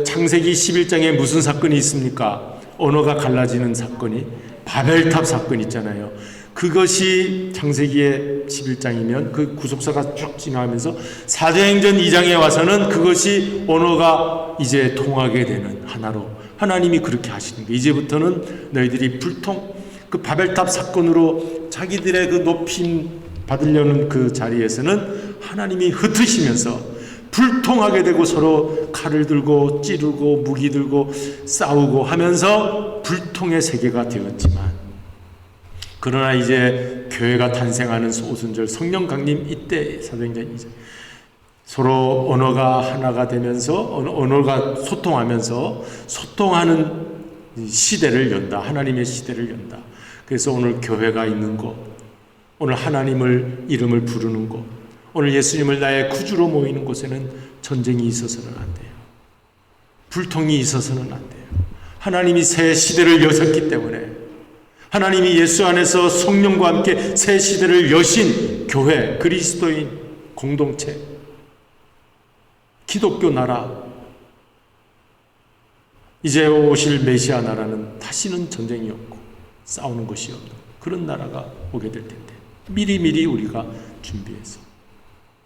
S1: 창세기 11장에 무슨 사건이 있습니까? 언어가 갈라지는 사건이, 바벨탑 사건 있잖아요. 그것이 창세기의 11장이면 그 구속사가 쭉 지나가면서 사도행전 2장에 와서는 그것이 언어가 이제 통하게 되는 하나로, 하나님이 그렇게 하시는 거예요. 이제부터는 너희들이 불통, 그 바벨탑 사건으로 자기들의 그 높임 받으려는 그 자리에서는 하나님이 흩으시면서 불통하게 되고, 서로 칼을 들고 찌르고 무기 들고 싸우고 하면서 불통의 세계가 되었지만, 그러나 이제 교회가 탄생하는 오순절 성령 강림 이때, 사도행전 2장, 서로 언어가 하나가 되면서 언어가 소통하면서 소통하는 시대를 연다. 하나님의 시대를 연다. 그래서 오늘 교회가 있는 곳, 오늘 하나님을 이름을 부르는 곳, 오늘 예수님을 나의 구주로 모이는 곳에는 전쟁이 있어서는 안 돼요. 불통이 있어서는 안 돼요. 하나님이 새 시대를 여셨기 때문에, 하나님이 예수 안에서 성령과 함께 새 시대를 여신 교회, 그리스도인 공동체, 기독교 나라, 이제 오실 메시아 나라는 다시는 전쟁이 없고 싸우는 것이 없는 그런 나라가 오게 될 텐데, 미리미리 우리가 준비해서.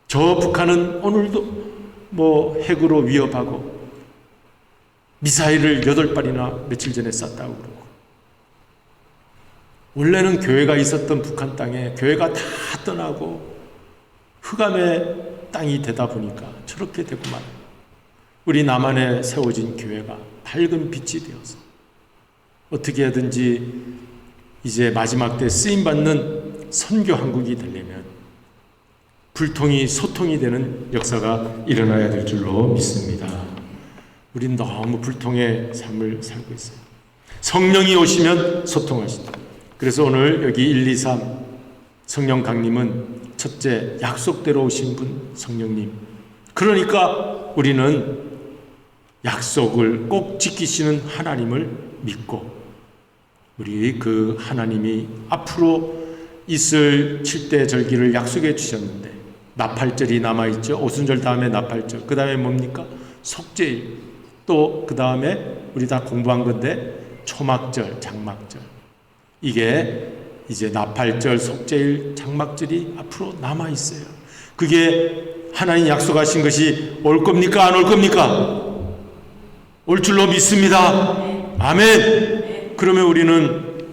S1: 저 북한은 오늘도 뭐 핵으로 위협하고 미사일을 8발이나 며칠 전에 쐈다고 그러고, 원래는 교회가 있었던 북한 땅에 교회가 다 떠나고 흑암의 땅이 되다 보니까 저렇게 되고만, 우리 남한에 세워진 교회가 다 밝은 빛이 되어서 어떻게 하든지 이제 마지막 때 쓰임받는 선교 한국이 되려면 불통이 소통이 되는 역사가 일어나야 될 줄로 믿습니다. 우린 너무 불통의 삶을 살고 있어요. 성령이 오시면 소통하신다. 그래서 오늘 여기 1, 2, 3 성령 강림은 첫째, 약속대로 오신 분 성령님. 그러니까 우리는 약속을 꼭 지키시는 하나님을 믿고 우리 그 하나님이 앞으로 있을 7대 절기를 약속해 주셨는데 나팔절이 남아있죠. 오순절 다음에 나팔절, 그 다음에 뭡니까? 속죄일, 또 그 다음에 우리 다 공부한 건데 초막절, 장막절. 이게 이제 나팔절, 속죄일, 장막절이 앞으로 남아있어요. 그게 하나님 약속하신 것이 올 겁니까? 안 올 겁니까? 올 줄로 믿습니다. 아멘. 그러면 우리는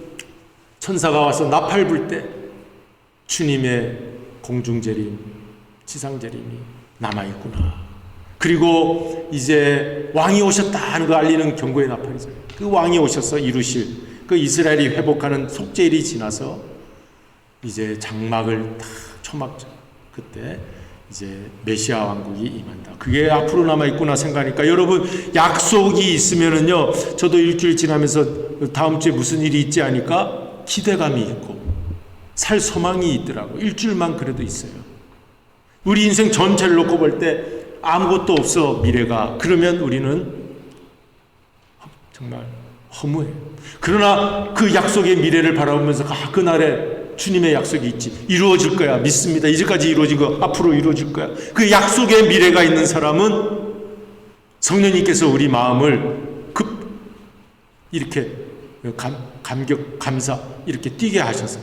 S1: 천사가 와서 나팔 불 때 주님의 공중재림, 지상재림이 남아있구나. 그리고 이제 왕이 오셨다 하는 거 알리는 경고의 나팔이죠. 그 왕이 오셔서 이루실 그 이스라엘이 회복하는 속죄일이 지나서 이제 장막을 다 초막절, 그때 이제 메시아 왕국이 임한다. 그게 앞으로 남아있구나 생각하니까 여러분 약속이 있으면은요, 저도 일주일 지나면서 다음 주에 무슨 일이 있지 하니까 기대감이 있고 살 소망이 있더라고. 일주일만 그래도 있어요. 우리 인생 전체를 놓고 볼 때 아무것도 없어 미래가. 그러면 우리는 정말 허무해요. 그러나 그 약속의 미래를 바라보면서 그날에 주님의 약속이 있지, 이루어질 거야, 믿습니다. 이제까지 이루어진 거 앞으로 이루어질 거야. 그 약속의 미래가 있는 사람은 성령님께서 우리 마음을 이렇게 감격, 감사 이렇게 뛰게 하셔서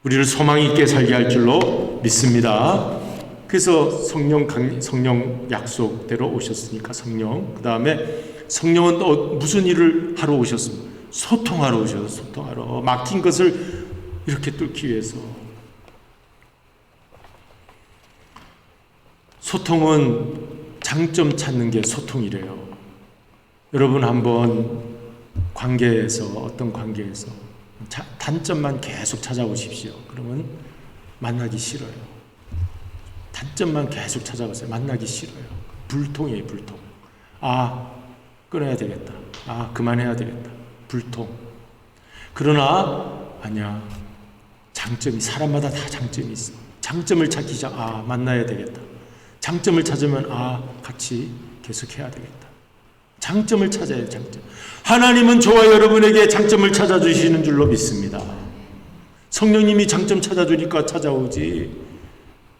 S1: 우리를 소망 있게 살게 할 줄로 믿습니다. 그래서 성령 약속대로 오셨으니까 성령, 그 다음에 성령은 또 무슨 일을 하러 오셨습니까? 소통하러 오셔서 소통하러, 막힌 것을 이렇게 뚫기 위해서. 소통은 장점 찾는 게 소통이래요. 여러분 한번 관계에서, 어떤 관계에서 단점만 계속 찾아오십시오. 그러면 만나기 싫어요. 단점만 계속 찾아보세요. 만나기 싫어요. 불통이에요, 불통. 아, 끊어야 되겠다. 아, 그만해야 되겠다. 불통. 그러나 아니야. 장점이, 사람마다 다 장점이 있어. 장점을 찾기 시작. 아, 만나야 되겠다. 장점을 찾으면 아, 같이 계속해야 되겠다. 장점을 찾아야 장점. 하나님은 저와 여러분에게 장점을 찾아주시는 줄로 믿습니다. 성령님이 장점 찾아주니까 찾아오지.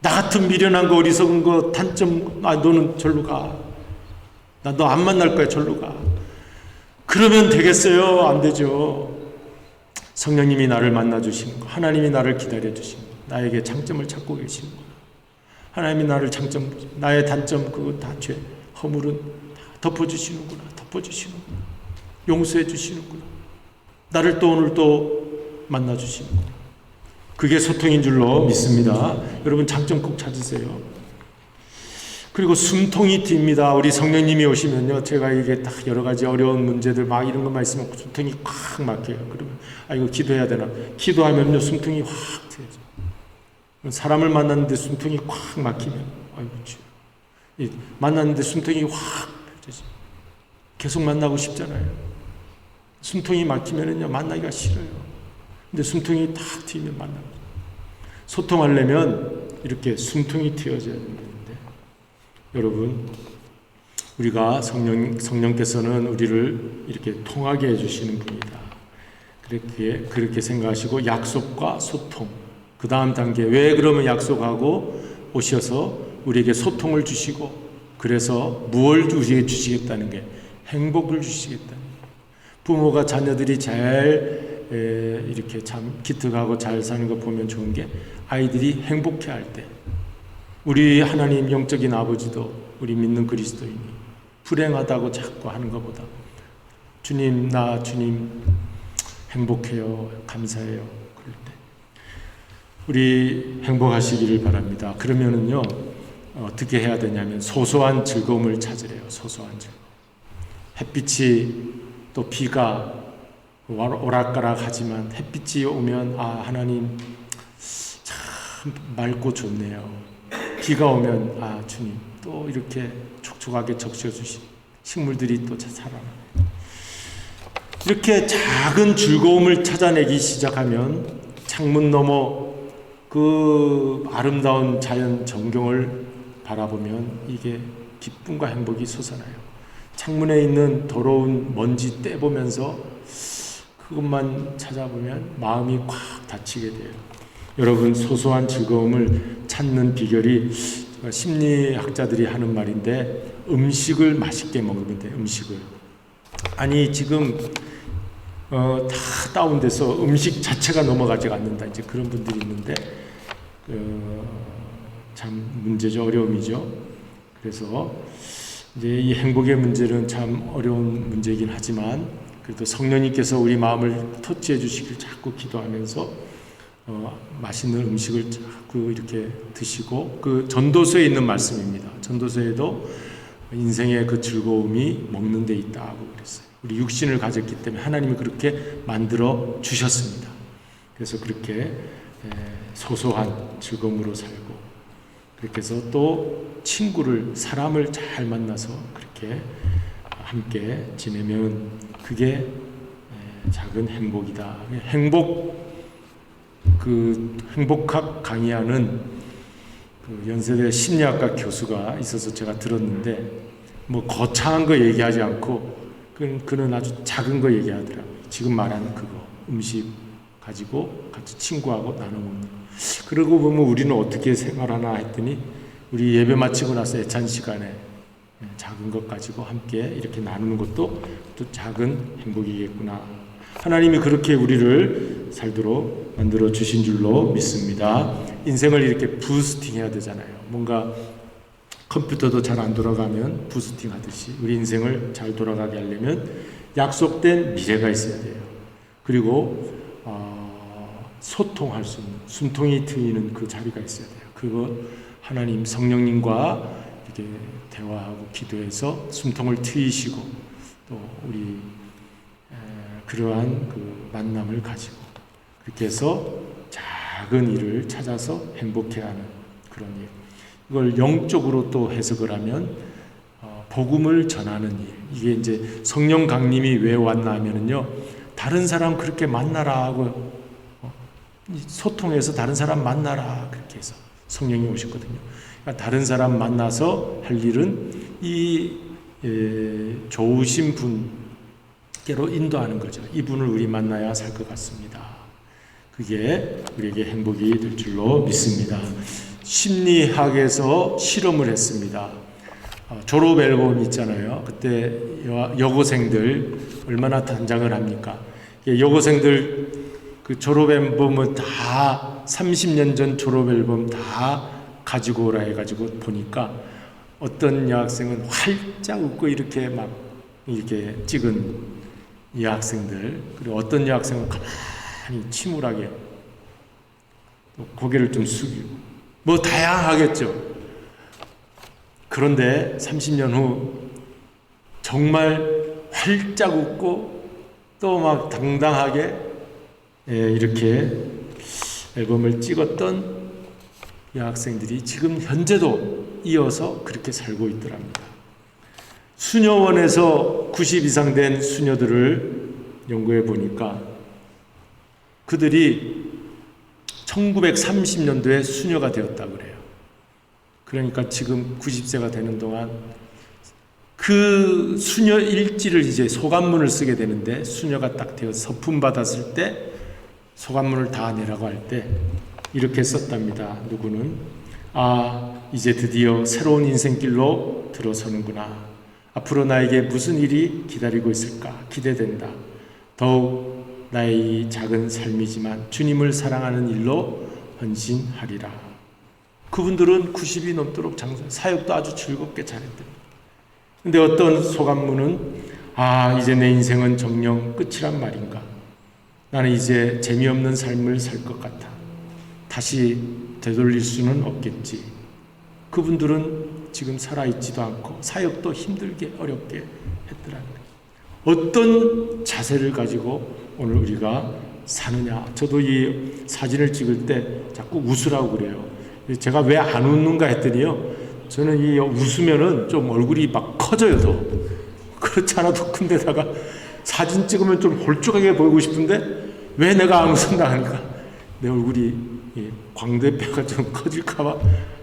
S1: 나 같은 미련한 거, 어리석은 거, 단점, 아, 너는 절로 가. 나 너 안 만날 거야, 절로 가. 그러면 되겠어요? 안 되죠. 성령님이 나를 만나주시는 거, 하나님이 나를 기다려주시는 거, 나에게 장점을 찾고 계시는 거, 하나님이 나를 장점, 나의 단점, 그거 다 죄, 허물은 다 덮어주시는구나, 덮어주시는구나, 용서해 주시는구나, 나를 또 오늘 또 만나주시는구나. 그게 소통인 줄로 믿습니다. 여러분 장점 꼭 찾으세요. 그리고 숨통이 튑니다. 우리 성령님이 오시면요, 제가 이게 딱 여러 가지 어려운 문제들 막 이런 것만 있으면 숨통이 꽉 막혀요. 그러면 아, 이거 기도해야 되나? 기도하면요 숨통이 확 트여져. 사람을 만났는데 숨통이 꽉 막히면 아이고 주여, 만났는데 숨통이 확 펴져지. 계속 만나고 싶잖아요. 숨통이 막히면은요 만나기가 싫어요. 근데 숨통이 탁 트이면 만나고. 소통하려면 이렇게 숨통이 트여져야 되는데, 여러분 우리가 성령께서는 우리를 이렇게 통하게 해주시는 분이다. 그렇게 생각하시고 약속과 소통, 그 다음 단계, 왜 그러면 약속하고 오셔서 우리에게 소통을 주시고, 그래서 무엇을 우리에게 주시겠다는 게 행복을 주시겠다는 거예요. 부모가 자녀들이 잘 이렇게 참 기특하고 잘 사는 거 보면 좋은 게, 아이들이 행복해 할 때 우리 하나님 영적인 아버지도 우리 믿는 그리스도인이 불행하다고 자꾸 하는 것보다 주님, 나 주님 행복해요, 감사해요, 그럴 때 우리 행복하시기를 바랍니다. 그러면은요 어떻게 해야 되냐면 소소한 즐거움을 찾으래요. 소소한 즐거움. 햇빛이 또 비가 오락가락하지만 햇빛이 오면 아 하나님 참 맑고 좋네요. 비가 오면 아 주님 또 이렇게 촉촉하게 적셔주신 식물들이 또 살아나요. 이렇게 작은 즐거움을 찾아내기 시작하면 창문 너머 그 아름다운 자연 전경을 바라보면 이게 기쁨과 행복이 솟아나요. 창문에 있는 더러운 먼지 떼보면서 그것만 찾아보면 마음이 꽉 닫히게 돼요. 여러분, 소소한 즐거움을 찾는 비결이 심리학자들이 하는 말인데 음식을 맛있게 먹으면 돼요. 음식을. 아니 지금 다 다운돼서 음식 자체가 넘어가지 않는다. 이제 그런 분들이 있는데 참 문제죠. 어려움이죠. 그래서 이제 이 행복의 문제는 참 어려운 문제이긴 하지만 그래도 성령님께서 우리 마음을 터치해 주시길 자꾸 기도하면서 맛있는 음식을 자꾸 이렇게 드시고 그 전도서에 있는 말씀입니다. 전도서에도 인생의 그 즐거움이 먹는 데 있다고 그랬어요. 우리 육신을 가졌기 때문에 하나님이 그렇게 만들어 주셨습니다. 그래서 그렇게 소소한 즐거움으로 살고 그렇게 해서 또 친구를 사람을 잘 만나서 그렇게 함께 지내면 그게 작은 행복이다. 행복학 강의하는 그 연세대 심리학과 교수가 있어서 제가 들었는데 뭐 거창한 거 얘기하지 않고 그는 아주 작은 거 얘기하더라고요. 지금 말하는 그거 음식 가지고 같이 친구하고 나눠 먹는 거. 그러고 보면 우리는 어떻게 생활하나 했더니 우리 예배 마치고 나서 애찬 시간에 작은 것 가지고 함께 이렇게 나누는 것도 또 작은 행복이겠구나. 하나님이 그렇게 우리를 살도록 만들어 주신 줄로 믿습니다. 인생을 이렇게 부스팅해야 되잖아요. 뭔가 컴퓨터도 잘 안 돌아가면 부스팅 하듯이 우리 인생을 잘 돌아가게 하려면 약속된 미래가 있어야 돼요. 그리고 소통할 수 있는 숨통이 트이는 그 자리가 있어야 돼요. 그거 하나님 성령님과 이렇게 대화하고 기도해서 숨통을 트이시고 또 우리 그러한 그 만남을 가지고 그렇게 해서 작은 일을 찾아서 행복해하는 그런 일. 이걸 영적으로 또 해석을 하면 복음을 전하는 일. 이게 이제 성령 강림이 왜 왔나 하면은요. 다른 사람 그렇게 만나라 하고 소통해서 다른 사람 만나라 그렇게 해서 성령이 오셨거든요. 그러니까 다른 사람 만나서 할 일은 이 좋으신 분께로 인도하는 거죠. 이분을 우리 만나야 살 것 같습니다. 그게 우리에게 행복이 될 줄로 믿습니다. 심리학에서 실험을 했습니다. 졸업 앨범 있잖아요. 그때 여고생들 얼마나 단장을 합니까? 여고생들 그 졸업 앨범은 다 30년 전 졸업 앨범 다 가지고 오라 해가지고 보니까 어떤 여학생은 활짝 웃고 이렇게 막 이렇게 찍은 여학생들, 그리고 어떤 여학생은 가만히 침울하게 고개를 좀 숙이고 뭐 다양하겠죠. 그런데 30년 후 정말 활짝 웃고 또 막 당당하게 이렇게 앨범을 찍었던 여학생들이 지금 현재도 이어서 그렇게 살고 있더랍니다. 수녀원에서 90 이상 된 수녀들을 연구해 보니까 그들이 1930년도에 수녀가 되었다고 그래요. 그러니까 지금 90세가 되는 동안 그 수녀 일지를 이제 소감문을 쓰게 되는데 수녀가 딱 되어 서품 받았을 때 소감문을 다 내라고 할 때 이렇게 썼답니다. 누구는 이제 드디어 새로운 인생길로 들어서는구나. 앞으로 나에게 무슨 일이 기다리고 있을까 기대된다. 더욱 나의 이 작은 삶이지만 주님을 사랑하는 일로 헌신하리라. 그분들은 90이 넘도록 사역도 아주 즐겁게 잘했대요. 근데 어떤 소감문은 이제 내 인생은 정녕 끝이란 말인가. 나는 이제 재미없는 삶을 살 것 같아. 다시 되돌릴 수는 없겠지. 그분들은 지금 살아있지도 않고 사역도 힘들게 어렵게 했더라고요. 어떤 자세를 가지고 오늘 우리가 사느냐. 저도 이 사진을 찍을 때 자꾸 웃으라고 그래요. 제가 왜 안 웃는가 했더니요, 저는 이 웃으면은 좀 얼굴이 막 커져요. 더 그렇지 않아도 큰데다가 사진 찍으면 좀 홀쭉하게 보이고 싶은데 왜 내가 안 웃는다 하니까 내 얼굴이 광대뼈가 좀 커질까봐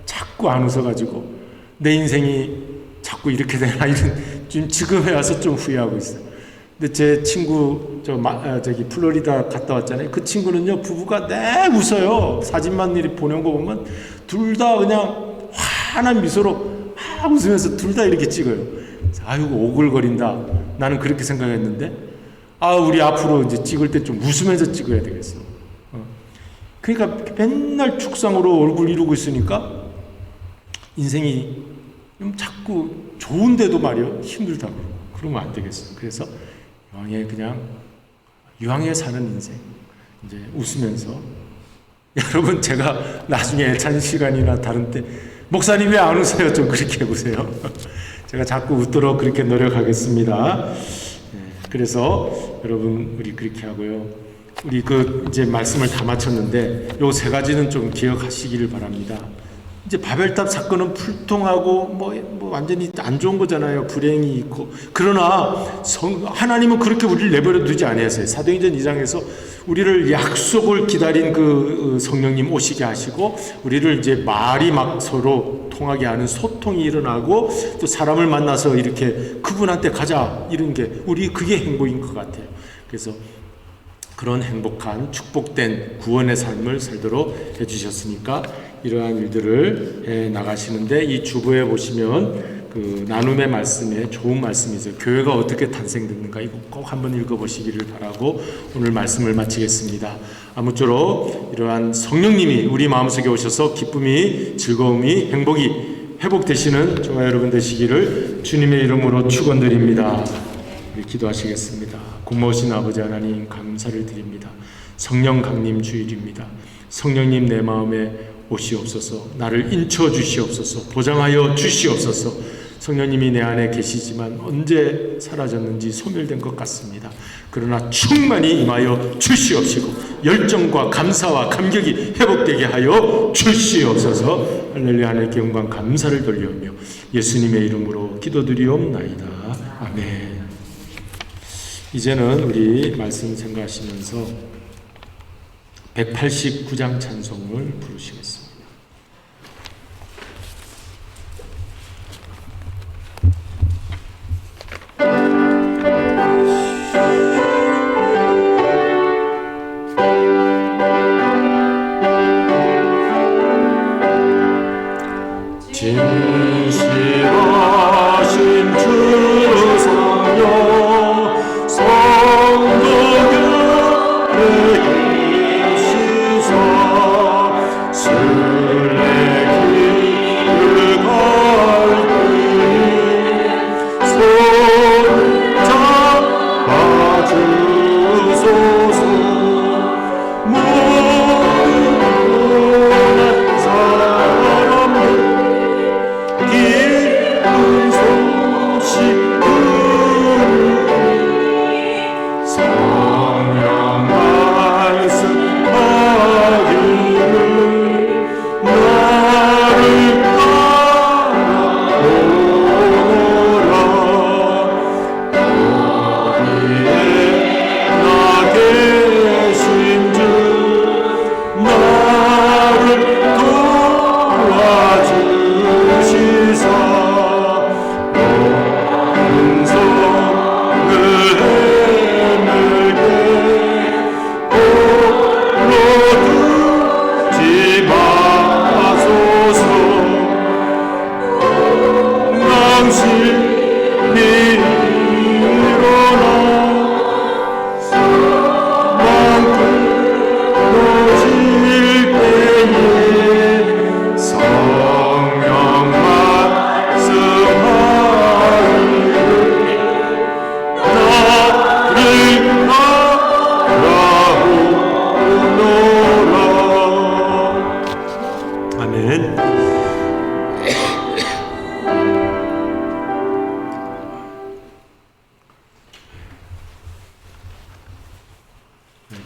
S1: 자꾸 안 웃어가지고 내 인생이 자꾸 이렇게 되나 이런 지금에 와서 좀 후회하고 있어요. 근데 제 친구 저기 플로리다 갔다 왔잖아요. 그 친구는요, 부부가 내 웃어요. 사진만 이렇게 보낸 거 보면 둘 다 그냥 환한 미소로 막 웃으면서 둘 다 이렇게 찍어요. 아이고 오글거린다. 나는 그렇게 생각했는데 우리 앞으로 이제 찍을 때 좀 웃으면서 찍어야 되겠어. 그러니까 맨날 축상으로 얼굴 이루고 있으니까 인생이 자꾸 좋은데도 말이요 힘들다고 그러면 안 되겠어. 그래서 유황에 사는 인생 이제 웃으면서 여러분 제가 나중에 애찬 시간이나 다른 때 목사님 왜 안 웃어요? 좀 그렇게 해보세요. 제가 자꾸 웃도록 그렇게 노력하겠습니다. 그래서 여러분 우리 그렇게 하고요. 우리 이제 말씀을 다 마쳤는데 요 세 가지는 좀 기억하시기를 바랍니다. 이제 바벨탑 사건은 불통하고 뭐 완전히 안 좋은 거잖아요. 불행이 있고. 그러나 하나님은 그렇게 우리를 내버려 두지 아니하세요. 사도행전 2장에서 우리를 약속을 기다린 그 성령님 오시게 하시고 우리를 이제 말이 막 서로 통하게 하는 소통이 일어나고 또 사람을 만나서 이렇게 그분한테 가자 이런 게 그게 행복인 것 같아요. 그래서 그런 행복한 축복된 구원의 삶을 살도록 해주셨으니까 이러한 일들을 해 나가시는데 이 주보에 보시면 그 나눔의 말씀에 좋은 말씀이 있어요. 교회가 어떻게 탄생됐는가 이거 꼭 한번 읽어보시기를 바라고 오늘 말씀을 마치겠습니다. 아무쪼록 이러한 성령님이 우리 마음속에 오셔서 기쁨이 즐거움이 행복이 회복되시는 저와 여러분 되시기를 주님의 이름으로 축원드립니다. 기도하시겠습니다. 고마우신 아버지 하나님 감사를 드립니다. 성령 강림 주일입니다. 성령님 내 마음에 오시옵소서. 나를 인쳐 주시옵소서. 보장하여 주시옵소서. 성령님이 내 안에 계시지만 언제 사라졌는지 소멸된 것 같습니다. 그러나 충만히 임하여 주시옵시고 열정과 감사와 감격이 회복되게 하여 주시옵소서. 할렐루야. 하나님께 영광 감사를 돌려오며 예수님의 이름으로 기도드리옵나이다. 아멘. 이제는 우리 말씀 생각하시면서 189장 찬송을 부르시겠습니다. 진실하신 주 성령 성도교회 이시사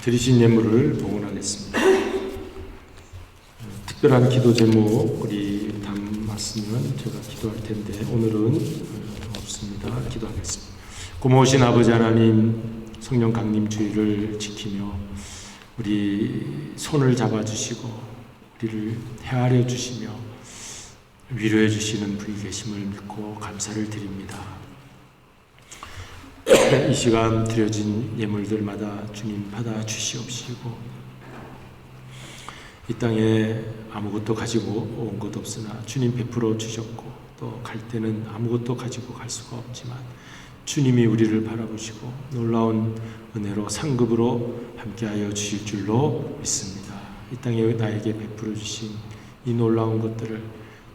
S1: 드리신 예물을 봉헌하겠습니다. 특별한 기도 제목 우리 담았으면 제가 기도할 텐데 오늘은 없습니다. 기도하겠습니다. 고마우신 아버지 하나님, 성령 강림 주의를 지키며 우리 손을 잡아주시고 우리를 헤아려 주시며 위로해 주시는 분이 계심을 믿고 감사를 드립니다. 이 시간 드려진 예물들마다 주님 받아 주시옵시고 이 땅에 아무것도 가지고 온 것 없으나 주님 베풀어 주셨고 또 갈 때는 아무것도 가지고 갈 수가 없지만 주님이 우리를 바라보시고 놀라운 은혜로 상급으로 함께하여 주실 줄로 믿습니다. 이 땅에 나에게 베풀어 주신 이 놀라운 것들을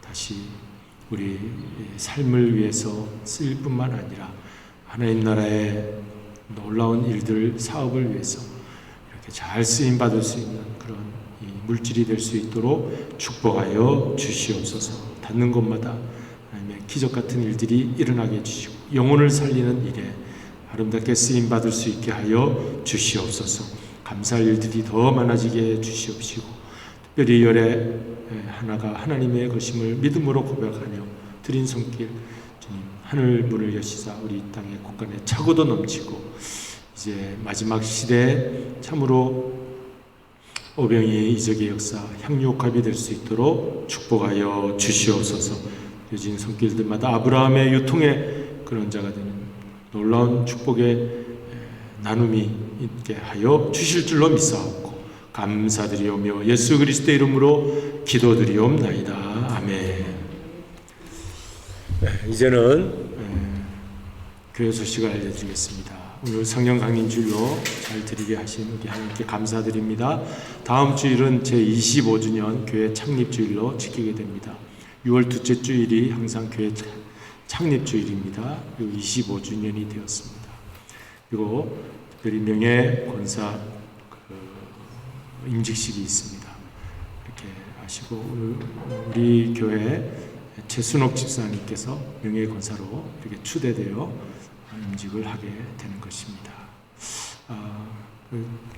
S1: 다시 우리 삶을 위해서 쓸 뿐만 아니라 하나님 나라의 놀라운 일들, 사업을 위해서 이렇게 잘 쓰임 받을 수 있는 그런 물질이 될 수 있도록 축복하여 주시옵소서. 닿는 곳마다 하나님의 기적 같은 일들이 일어나게 해주시고 영혼을 살리는 일에 아름답게 쓰임 받을 수 있게 하여 주시옵소서. 감사할 일들이 더 많아지게 해 주시옵시고 특별히 열애 하나가 하나님의 것임을 믿음으로 고백하며 드린 손길 주님 하늘 문을 여시사 우리 땅의 곳간에 차고도 넘치고 이제 마지막 시대에 참으로 오병이의 이적의 역사 향유옥합이 될 수 있도록 축복하여 주시옵소서. 여진 손길들마다 아브라함의 유통의 그런 자가 되는 놀라운 축복의 나눔이 있게 하여 주실 줄로 믿사옵고 감사드리오며 예수 그리스도의 이름으로 기도드리옵나이다. 아멘. 이제는 교회 소식을 알려드리겠습니다. 오늘 성령 강림 주일로 잘 드리게 하신 우리 하나님께 감사드립니다. 다음 주일은 제25주년 교회 창립 주일로 지키게 됩니다. 6월 둘째 주일이 항상 교회 창립 주일입니다. 그리고 25주년이 되었습니다. 그리고 특별히 명예 권사 임직식이 있습니다. 이렇게 하시고 오늘 우리 교회 최순옥 집사님께서 명예 권사로 이렇게 추대되어 임직을 하게 되는 것입니다.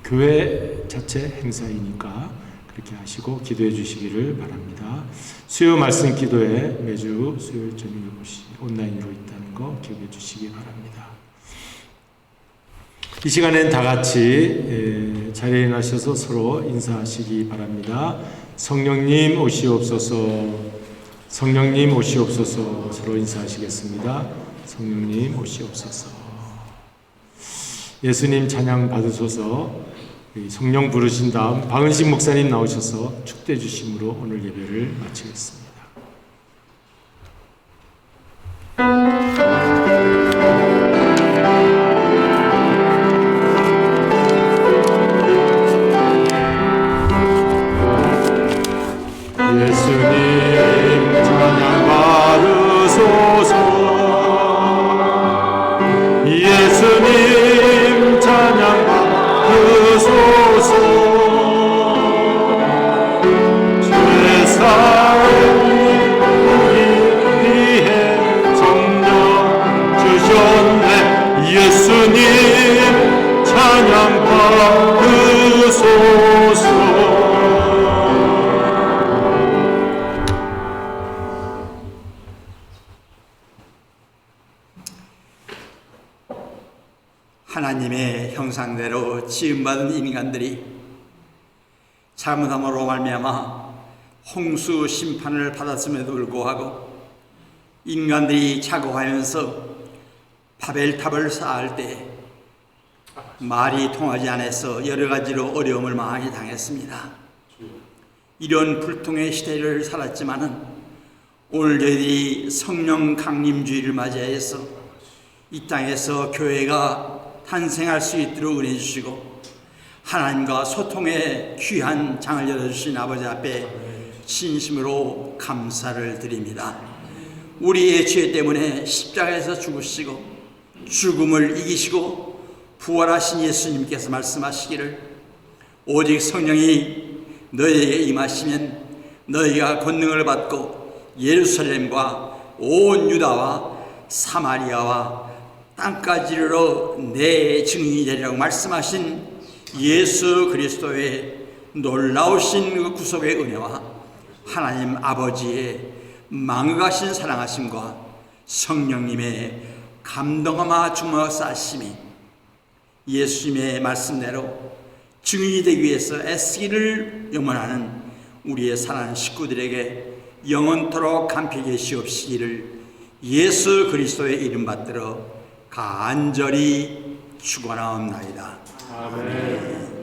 S1: 교회 자체 행사이니까 그렇게 하시고 기도해 주시기를 바랍니다. 수요 말씀 기도회 매주 수요일 저녁 7시 온라인으로 있다는 거 기억해 주시기 바랍니다. 이 시간엔 다 같이 자리에 일어나셔서 서로 인사하시기 바랍니다. 성령님 오시옵소서. 성령님 오시옵소서. 서로 인사하시겠습니다. 성령님 오시옵소서. 예수님 찬양 받으소서. 성령 부르신 다음 박은식 목사님 나오셔서 축대 주심으로 오늘 예배를 마치겠습니다. 예수님 찬양 받으소서. 예수님 찬양 받으소서. 죄사함 우리 위해 성령 주셨네. 예수님 찬양 받으소서.
S4: 하나님의 형상대로 지음받은 인간들이 잘못함으로 말미암아 홍수 심판을 받았음에도 불구하고 인간들이 작업하면서 바벨탑을 쌓을 때 말이 통하지 않아서 여러 가지로 어려움을 많이 당했습니다. 이런 불통의 시대를 살았지만은 오늘 저희들이 성령 강림주의를 맞이해서 이 땅에서 교회가 탄생할 수 있도록 은혜 주시고 하나님과 소통의 귀한 장을 열어주신 아버지 앞에 진심으로 감사를 드립니다. 우리의 죄 때문에 십자가에서 죽으시고 죽음을 이기시고 부활하신 예수님께서 말씀하시기를 오직 성령이 너희에게 임하시면 너희가 권능을 받고 예루살렘과 온 유다와 사마리아와 땅까지 이르러 내 증인이 되리라고 말씀하신 예수 그리스도의 놀라우신 그 구속의 은혜와 하나님 아버지의 망각하신 사랑하심과 성령님의 감동하마 주먹사심이 예수님의 말씀대로 증인이 되기 위해서 애쓰기를 염원하는 우리의 사랑하는 식구들에게 영원토록 간피 계시옵시기를 예수 그리스도의 이름 받들어 간절히 축원하옵나이다.
S1: 아멘.